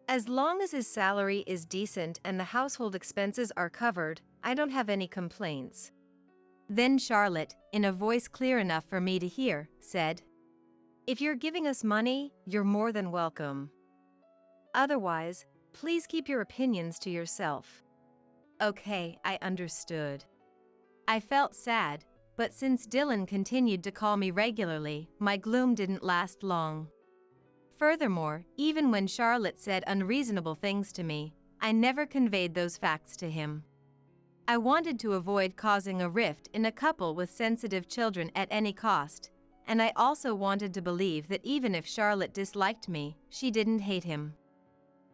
As long as his salary is decent and the household expenses are covered, I don't have any complaints. Then Charlotte, in a voice clear enough for me to hear, said, If you're giving us money, you're more than welcome. Otherwise, please keep your opinions to yourself. Okay, I understood. I felt sad, but since Dylan continued to call me regularly, my gloom didn't last long. Furthermore, even when Charlotte said unreasonable things to me, I never conveyed those facts to him. I wanted to avoid causing a rift in a couple with sensitive children at any cost, and I also wanted to believe that even if Charlotte disliked me, she didn't hate him.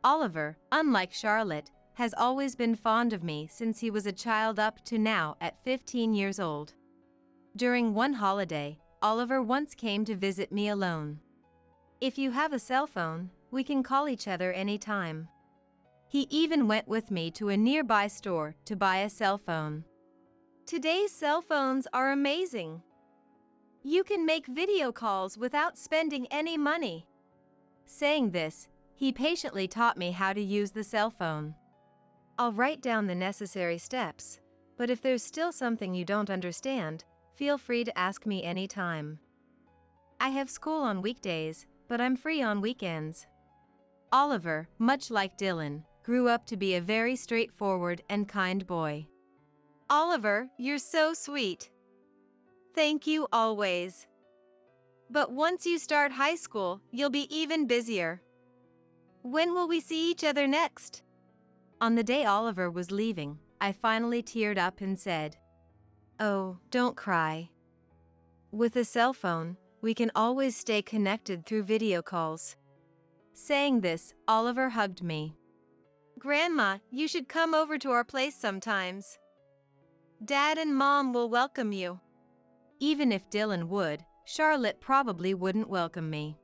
Oliver, unlike Charlotte, has always been fond of me since he was a child up to now at 15 years old. During one holiday, Oliver once came to visit me alone. If you have a cell phone, we can call each other anytime. He even went with me to a nearby store to buy a cell phone. Today's cell phones are amazing. You can make video calls without spending any money. Saying this, he patiently taught me how to use the cell phone. I'll write down the necessary steps, but if there's still something you don't understand, feel free to ask me anytime. I have school on weekdays, but I'm free on weekends. Oliver, much like Dylan, grew up to be a very straightforward and kind boy. Oliver, you're so sweet. Thank you always. But once you start high school, you'll be even busier. When will we see each other next? On the day Oliver was leaving, I finally teared up and said, Oh, don't cry. With a cell phone, we can always stay connected through video calls. Saying this, Oliver hugged me. Grandma, you should come over to our place sometimes. Dad and Mom will welcome you. Even if Dylan would, Charlotte probably wouldn't welcome me.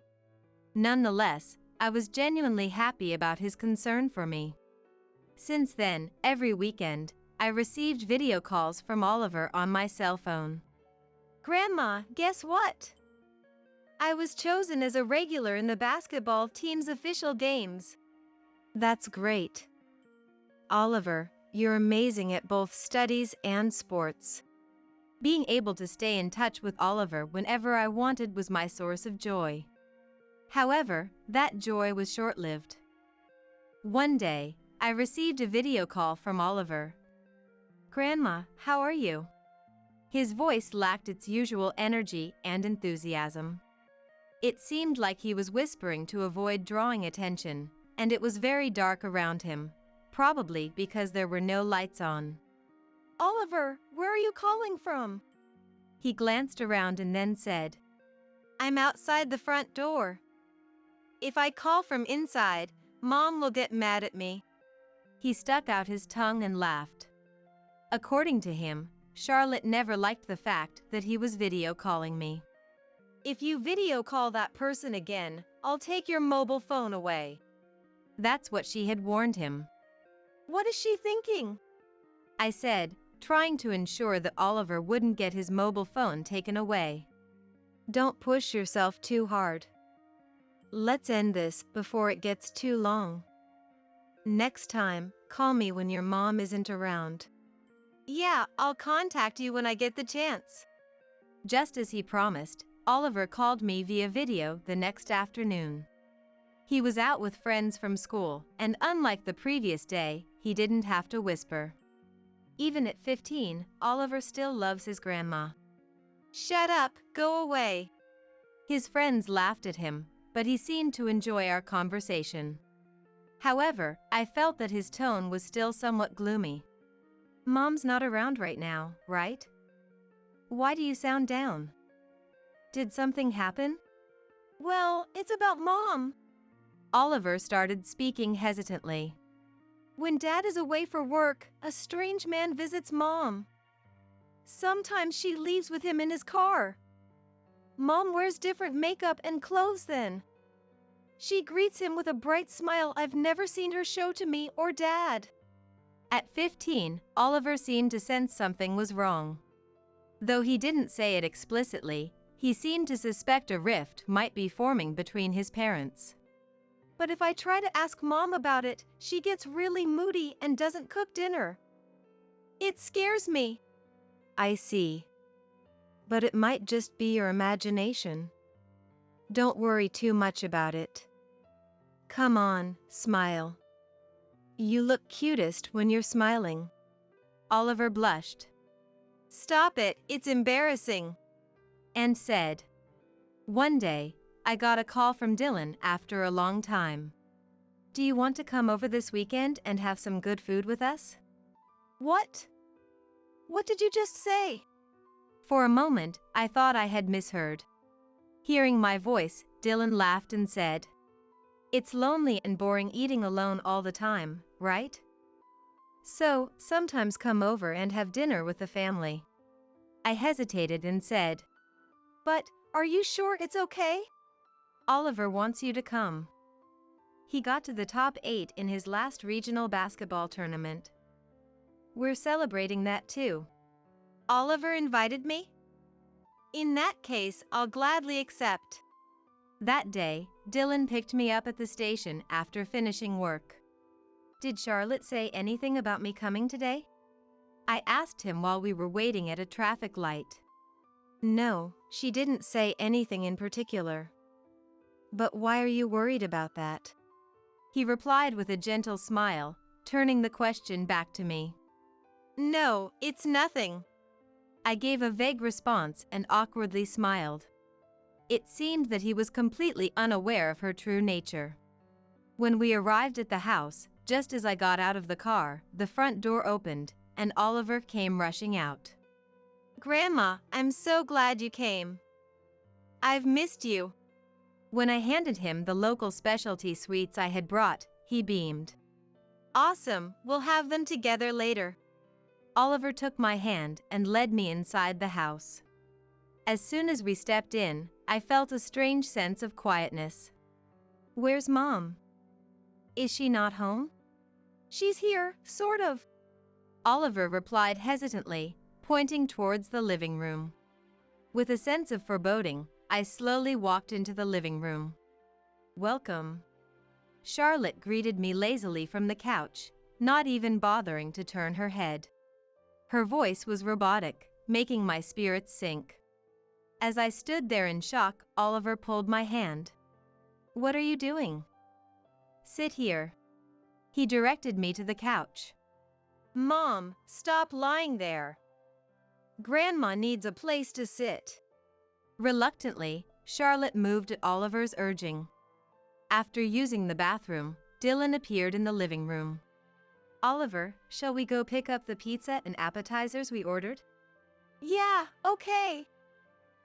Nonetheless, I was genuinely happy about his concern for me. Since then, every weekend, I received video calls from Oliver on my cell phone. Grandma, guess what? I was chosen as a regular in the basketball team's official games. That's great. Oliver, you're amazing at both studies and sports. Being able to stay in touch with Oliver whenever I wanted was my source of joy. However, that joy was short-lived. One day, I received a video call from Oliver. Grandma, how are you? His voice lacked its usual energy and enthusiasm. It seemed like he was whispering to avoid drawing attention, and it was very dark around him, probably because there were no lights on. Oliver, where are you calling from? He glanced around and then said, I'm outside the front door. If I call from inside, Mom will get mad at me. He stuck out his tongue and laughed. According to him, Charlotte never liked the fact that he was video calling me. If you video call that person again, I'll take your mobile phone away. That's what she had warned him. What is she thinking? I said, trying to ensure that Oliver wouldn't get his mobile phone taken away. Don't push yourself too hard. Let's end this before it gets too long. Next time, call me when your mom isn't around. Yeah, I'll contact you when I get the chance. Just as he promised, Oliver called me via video the next afternoon. He was out with friends from school, and unlike the previous day, he didn't have to whisper. Even at 15, Oliver still loves his grandma. Shut up, go away. His friends laughed at him, but he seemed to enjoy our conversation. However, I felt that his tone was still somewhat gloomy. Mom's not around right now, right? Why do you sound down? Did something happen? Well, it's about Mom. Oliver started speaking hesitantly. When Dad is away for work, a strange man visits Mom. Sometimes she leaves with him in his car. Mom wears different makeup and clothes then. She greets him with a bright smile I've never seen her show to me or Dad. At 15, Oliver seemed to sense something was wrong. Though he didn't say it explicitly, He seemed to suspect a rift might be forming between his parents. But if I try to ask Mom about it, she gets really moody and doesn't cook dinner. It scares me. I see. But it might just be your imagination. Don't worry too much about it. Come on, smile. You look cutest when you're smiling. Oliver blushed. Stop it, it's embarrassing. And said, "One day, I got a call from Dylan after a long time. Do you want to come over this weekend and have some good food with us?" What? What did you just say? For a moment, I thought I had misheard. Hearing my voice, Dylan laughed and said, "It's lonely and boring eating alone all the time, right? So, sometimes come over and have dinner with the family." I hesitated and said, But, are you sure it's okay? "Oliver wants you to come. He got to the top 8 in his last regional basketball tournament. We're celebrating that too." Oliver invited me? In that case, I'll gladly accept. That day, Dylan picked me up at the station after finishing work. "Did Charlotte say anything about me coming today?" I asked him while we were waiting at a traffic light. "No, she didn't say anything in particular. But why are you worried about that?" He replied with a gentle smile, turning the question back to me. No, it's nothing. I gave a vague response and awkwardly smiled. It seemed that he was completely unaware of her true nature. When we arrived at the house, just as I got out of the car, the front door opened, and Oliver came rushing out. Grandma, I'm so glad you came. I've missed you. When I handed him the local specialty sweets I had brought, he beamed. Awesome, we'll have them together later. Oliver took my hand and led me inside the house. As soon as we stepped in, I felt a strange sense of quietness. "Where's Mom? Is she not home?" She's here, sort of. Oliver replied hesitantly, pointing towards the living room. With a sense of foreboding, I slowly walked into the living room. "Welcome." Charlotte greeted me lazily from the couch, not even bothering to turn her head. Her voice was robotic, making my spirits sink. As I stood there in shock, Oliver pulled my hand. "What are you doing?" "Sit here." He directed me to the couch. Mom, stop lying there. Grandma needs a place to sit. Reluctantly, Charlotte moved at Oliver's urging. After using the bathroom, Dylan appeared in the living room. "Oliver, shall we go pick up the pizza and appetizers we ordered?" Yeah, okay.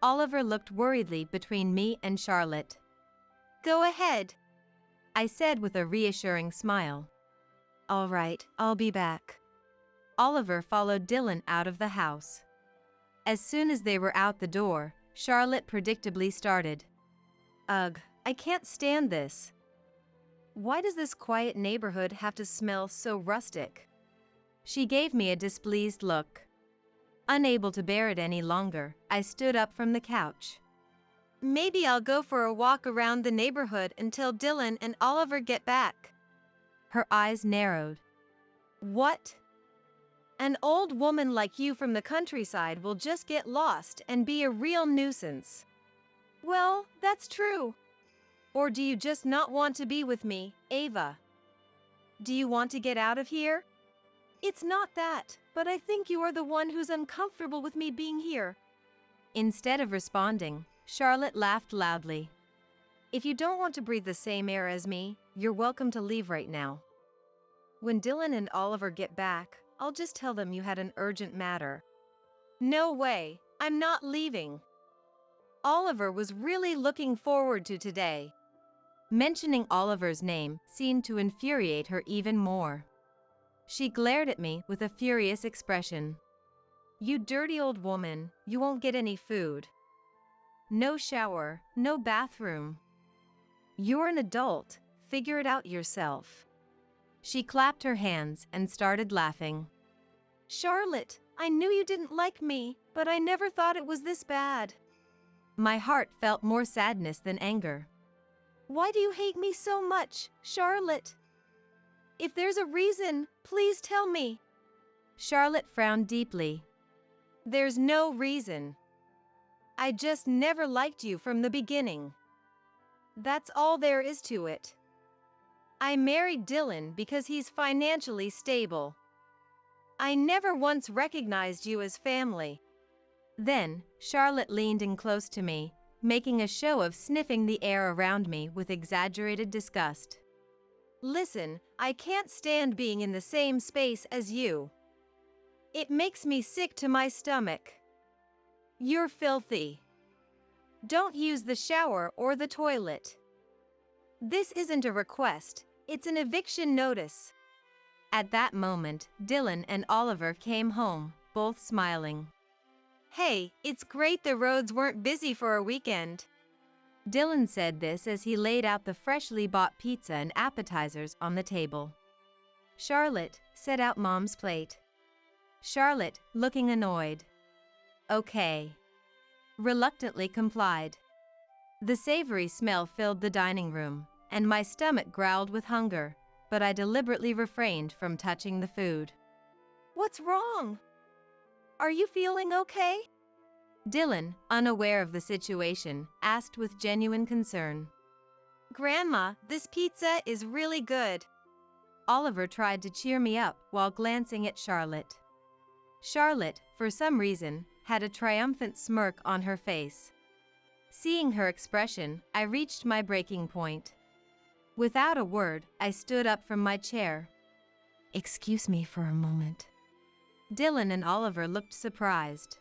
Oliver looked worriedly between me and Charlotte. Go ahead. I said with a reassuring smile. "All right, I'll be back." Oliver followed Dylan out of the house. As soon as they were out the door, Charlotte predictably started. "Ugh, I can't stand this. Why does this quiet neighborhood have to smell so rustic?" She gave me a displeased look. Unable to bear it any longer, I stood up from the couch. Maybe I'll go for a walk around the neighborhood until Dylan and Oliver get back. Her eyes narrowed. What? An old woman like you from the countryside will just get lost and be a real nuisance. Well, that's true. Or do you just not want to be with me, Ava? Do you want to get out of here? It's not that, but I think you are the one who's uncomfortable with me being here. Instead of responding, Charlotte laughed loudly. If you don't want to breathe the same air as me, you're welcome to leave right now. When Dylan and Oliver get back, I'll just tell them you had an urgent matter. No way, I'm not leaving. Oliver was really looking forward to today. Mentioning Oliver's name seemed to infuriate her even more. She glared at me with a furious expression. You dirty old woman, you won't get any food. No shower, no bathroom. You're an adult, figure it out yourself. She clapped her hands and started laughing. Charlotte, I knew you didn't like me, but I never thought it was this bad. My heart felt more sadness than anger. Why do you hate me so much, Charlotte? If there's a reason, please tell me. Charlotte frowned deeply. There's no reason. I just never liked you from the beginning. That's all there is to it. I married Dylan because he's financially stable. I never once recognized you as family. Then, Charlotte leaned in close to me, making a show of sniffing the air around me with exaggerated disgust. Listen, I can't stand being in the same space as you. It makes me sick to my stomach. You're filthy. Don't use the shower or the toilet. This isn't a request, it's an eviction notice. At that moment, Dylan and Oliver came home, both smiling. Hey, it's great the roads weren't busy for a weekend. Dylan said this as he laid out the freshly bought pizza and appetizers on the table. Charlotte set out Mom's plate. Charlotte, looking annoyed. Okay. Reluctantly complied. The savory smell filled the dining room, and my stomach growled with hunger, but I deliberately refrained from touching the food. What's wrong? Are you feeling okay? Dylan, unaware of the situation, asked with genuine concern. Grandma, this pizza is really good. Oliver tried to cheer me up while glancing at Charlotte. Charlotte, for some reason, had a triumphant smirk on her face. Seeing her expression, I reached my breaking point. Without a word, I stood up from my chair. Excuse me for a moment. Dylan and Oliver looked surprised.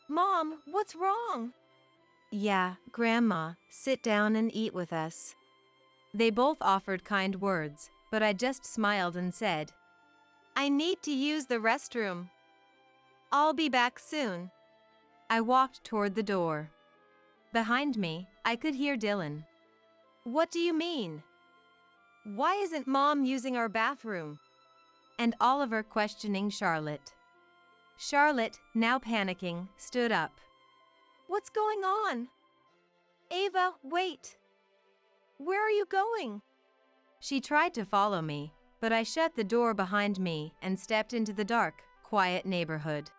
Mom, what's wrong? Yeah, Grandma, sit down and eat with us. They both offered kind words, but I just smiled and said, I need to use the restroom. I'll be back soon. I walked toward the door. Behind me, I could hear Dylan. What do you mean? Why isn't Mom using our bathroom? And Oliver questioning Charlotte. Charlotte, now panicking, stood up. What's going on? Ava, wait. Where are you going? She tried to follow me, but I shut the door behind me and stepped into the dark, quiet neighborhood.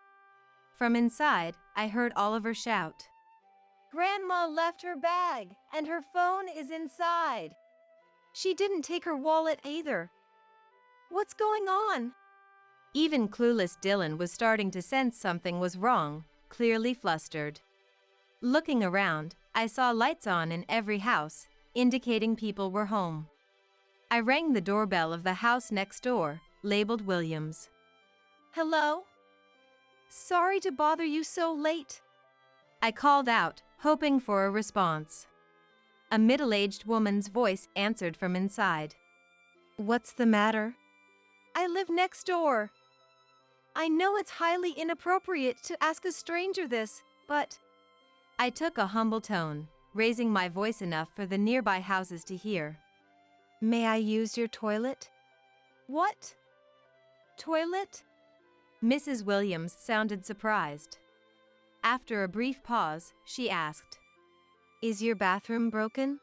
From inside, I heard Oliver shout. Grandma left her bag, and her phone is inside. She didn't take her wallet either. What's going on? Even clueless Dylan was starting to sense something was wrong, clearly flustered. Looking around, I saw lights on in every house, indicating people were home. I rang the doorbell of the house next door, labeled Williams. Hello? Sorry to bother you so late. I called out, hoping for a response. A middle-aged woman's voice answered from inside. What's the matter? I live next door. I know it's highly inappropriate to ask a stranger this, but... I took a humble tone, raising my voice enough for the nearby houses to hear. May I use your toilet? What? Toilet? Mrs. Williams sounded surprised. After a brief pause, she asked, Is your bathroom broken?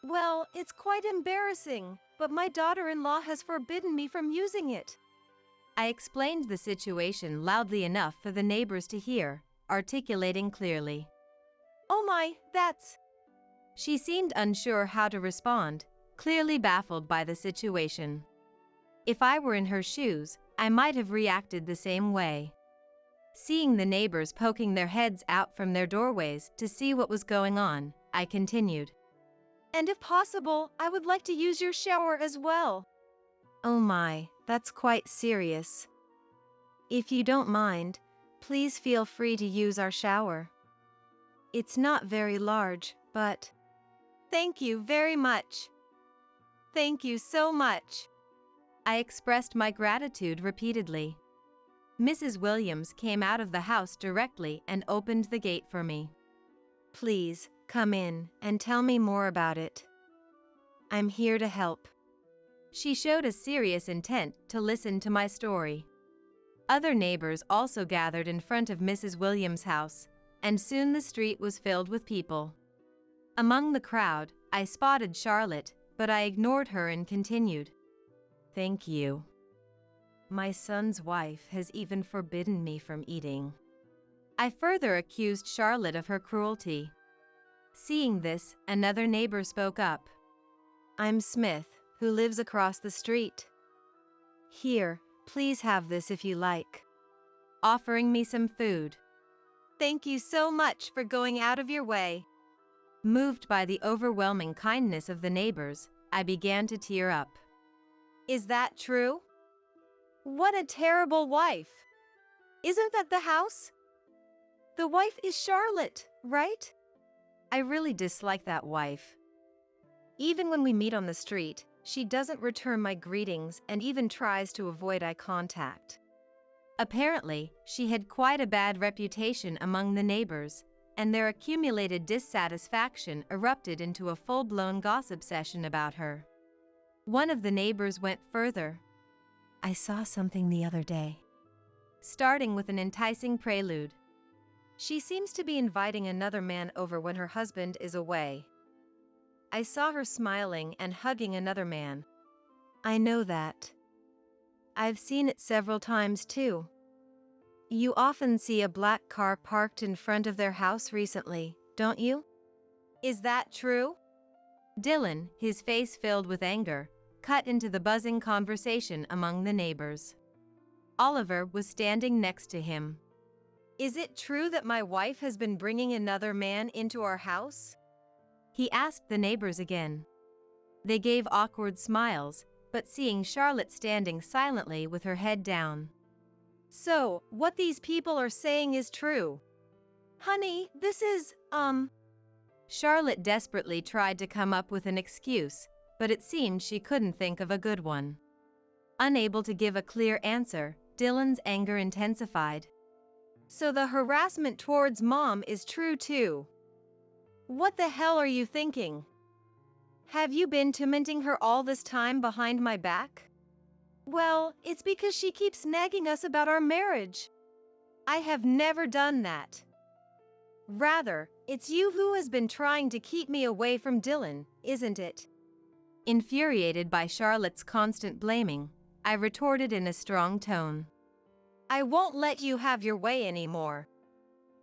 Well, it's quite embarrassing, but my daughter-in-law has forbidden me from using it. I explained the situation loudly enough for the neighbors to hear, articulating clearly. Oh my, that's... She seemed unsure how to respond, clearly baffled by the situation. If I were in her shoes, I might have reacted the same way. Seeing the neighbors poking their heads out from their doorways to see what was going on, I continued. And if possible, I would like to use your shower as well. Oh my, that's quite serious. If you don't mind, please feel free to use our shower. It's not very large, but... Thank you very much. Thank you so much. I expressed my gratitude repeatedly. Mrs. Williams came out of the house directly and opened the gate for me. Please, come in and tell me more about it. I'm here to help. She showed a serious intent to listen to my story. Other neighbors also gathered in front of Mrs. Williams' house, and soon the street was filled with people. Among the crowd, I spotted Charlotte, but I ignored her and continued. Thank you. My son's wife has even forbidden me from eating. I further accused Charlotte of her cruelty. Seeing this, another neighbor spoke up. I'm Smith, who lives across the street. Here, please have this if you like. Offering me some food. Thank you so much for going out of your way. Moved by the overwhelming kindness of the neighbors, I began to tear up. Is that true? What a terrible wife. Isn't that the house? The wife is Charlotte, right? I really dislike that wife. Even when we meet on the street, she doesn't return my greetings and even tries to avoid eye contact. Apparently, she had quite a bad reputation among the neighbors, and their accumulated dissatisfaction erupted into a full-blown gossip session about her. One of the neighbors went further. I saw something the other day. Starting with an enticing prelude. She seems to be inviting another man over when her husband is away. I saw her smiling and hugging another man. I know that. I've seen it several times too. You often see a black car parked in front of their house recently, don't you? Is that true? Dylan, his face filled with anger, cut into the buzzing conversation among the neighbors. Oliver was standing next to him. Is it true that my wife has been bringing another man into our house? He asked the neighbors again. They gave awkward smiles, but seeing Charlotte standing silently with her head down. So, what these people are saying is true. Honey, this is, Charlotte desperately tried to come up with an excuse, but it seemed she couldn't think of a good one. Unable to give a clear answer, Dylan's anger intensified. So the harassment towards Mom is true too. What the hell are you thinking? Have you been tormenting her all this time behind my back? Well, it's because she keeps nagging us about our marriage. I have never done that. Rather, it's you who has been trying to keep me away from Dylan, isn't it? Infuriated by Charlotte's constant blaming, I retorted in a strong tone. I won't let you have your way anymore.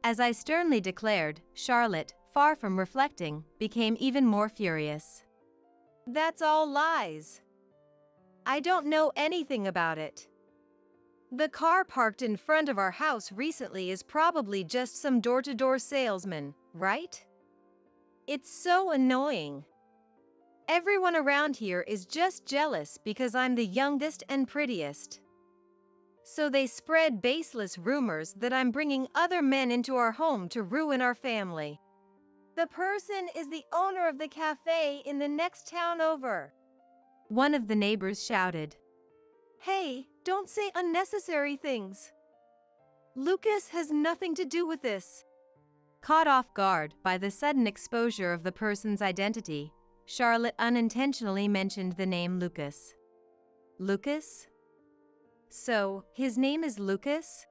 As I sternly declared, Charlotte, far from reflecting, became even more furious. That's all lies. I don't know anything about it. The car parked in front of our house recently is probably just some door-to-door salesman, right? It's so annoying. Everyone around here is just jealous because I'm the youngest and prettiest. So they spread baseless rumors that I'm bringing other men into our home to ruin our family. The person is the owner of the cafe in the next town over. One of the neighbors shouted. Hey, don't say unnecessary things. Lucas has nothing to do with this. Caught off guard by the sudden exposure of the person's identity, Charlotte unintentionally mentioned the name Lucas. Lucas? So, his name is Lucas?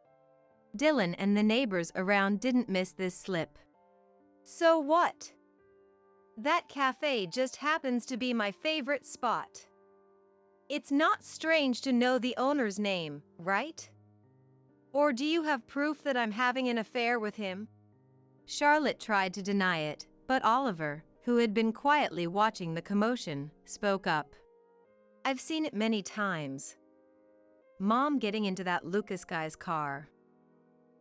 Dylan and the neighbors around didn't miss this slip. So what? That cafe just happens to be my favorite spot. It's not strange to know the owner's name, right? Or do you have proof that I'm having an affair with him? Charlotte tried to deny it, but Oliver, who had been quietly watching the commotion, spoke up. I've seen it many times. Mom getting into that Lucas guy's car.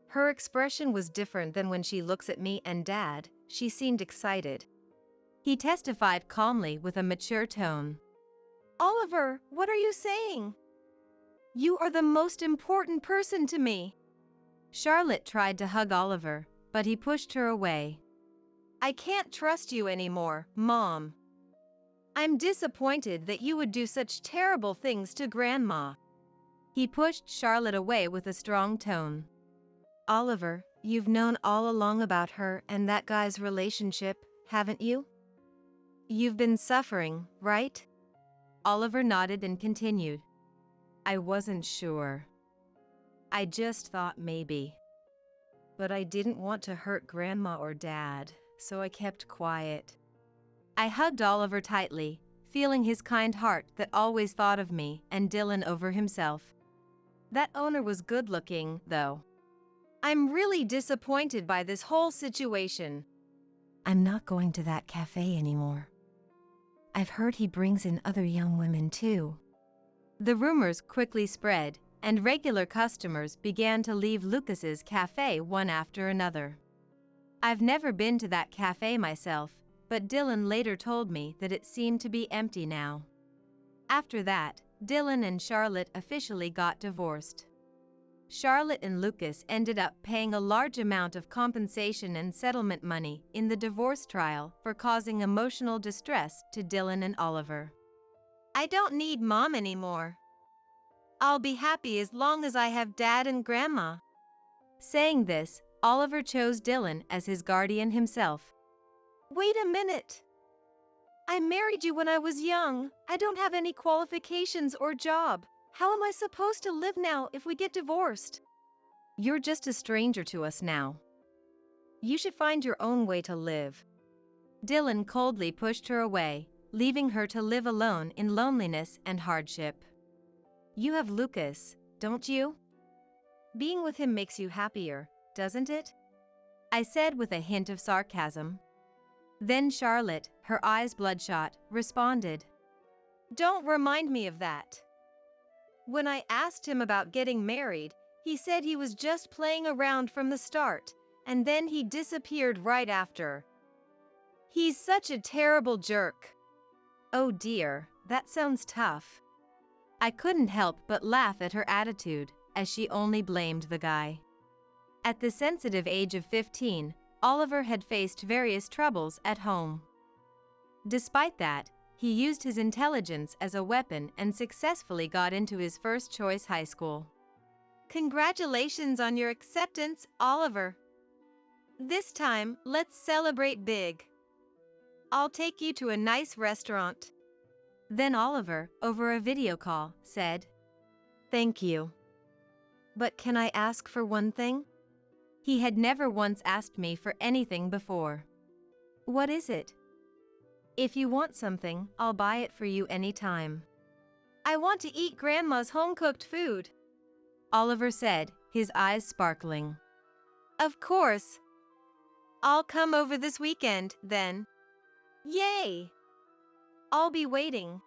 Her expression was different than when she looks at me and Dad. She seemed excited. He testified calmly with a mature tone. Oliver, what are you saying? You are the most important person to me. Charlotte tried to hug Oliver, but he pushed her away. I can't trust you anymore, Mom. I'm disappointed that you would do such terrible things to Grandma. He pushed Charlotte away with a strong tone. Oliver, you've known all along about her and that guy's relationship, haven't you? You've been suffering, right? Oliver nodded and continued. I wasn't sure. I just thought maybe. but I didn't want to hurt Grandma or Dad, so I kept quiet. I hugged Oliver tightly, feeling his kind heart that always thought of me and Dylan over himself. That owner was good-looking, though. I'm really disappointed by this whole situation. I'm not going to that cafe anymore. I've heard he brings in other young women too. The rumors quickly spread, and regular customers began to leave Lucas's cafe one after another. I've never been to that cafe myself, but Dylan later told me that it seemed to be empty now. After that, Dylan and Charlotte officially got divorced. Charlotte and Lucas ended up paying a large amount of compensation and settlement money in the divorce trial for causing emotional distress to Dylan and Oliver. I don't need Mom anymore. I'll be happy as long as I have Dad and Grandma. Saying this, Oliver chose Dylan as his guardian himself. Wait a minute. I married you when I was young. I don't have any qualifications or job. How am I supposed to live now if we get divorced? You're just a stranger to us now. You should find your own way to live. Dylan coldly pushed her away, leaving her to live alone in loneliness and hardship. You have Lucas, don't you? Being with him makes you happier, doesn't it? I said with a hint of sarcasm. Then Charlotte, her eyes bloodshot, responded. Don't remind me of that. When I asked him about getting married, he said he was just playing around from the start, and then he disappeared right after. He's such a terrible jerk. Oh dear, that sounds tough. I couldn't help but laugh at her attitude, as she only blamed the guy. At the sensitive age of 15, Oliver had faced various troubles at home. Despite that, he used his intelligence as a weapon and successfully got into his first choice high school. Congratulations on your acceptance, Oliver. This time, let's celebrate big. I'll take you to a nice restaurant. Then Oliver, over a video call, said, Thank you. But can I ask for one thing? He had never once asked me for anything before. What is it? If you want something, I'll buy it for you anytime. I want to eat Grandma's home-cooked food, Oliver said, his eyes sparkling. Of course. I'll come over this weekend, then. Yay! I'll be waiting.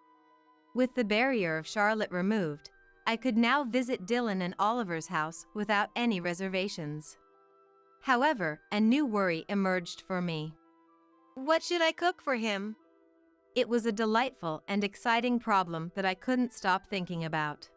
With the barrier of Charlotte removed, I could now visit Dylan and Oliver's house without any reservations. However, a new worry emerged for me. What should I cook for him? It was a delightful and exciting problem that I couldn't stop thinking about.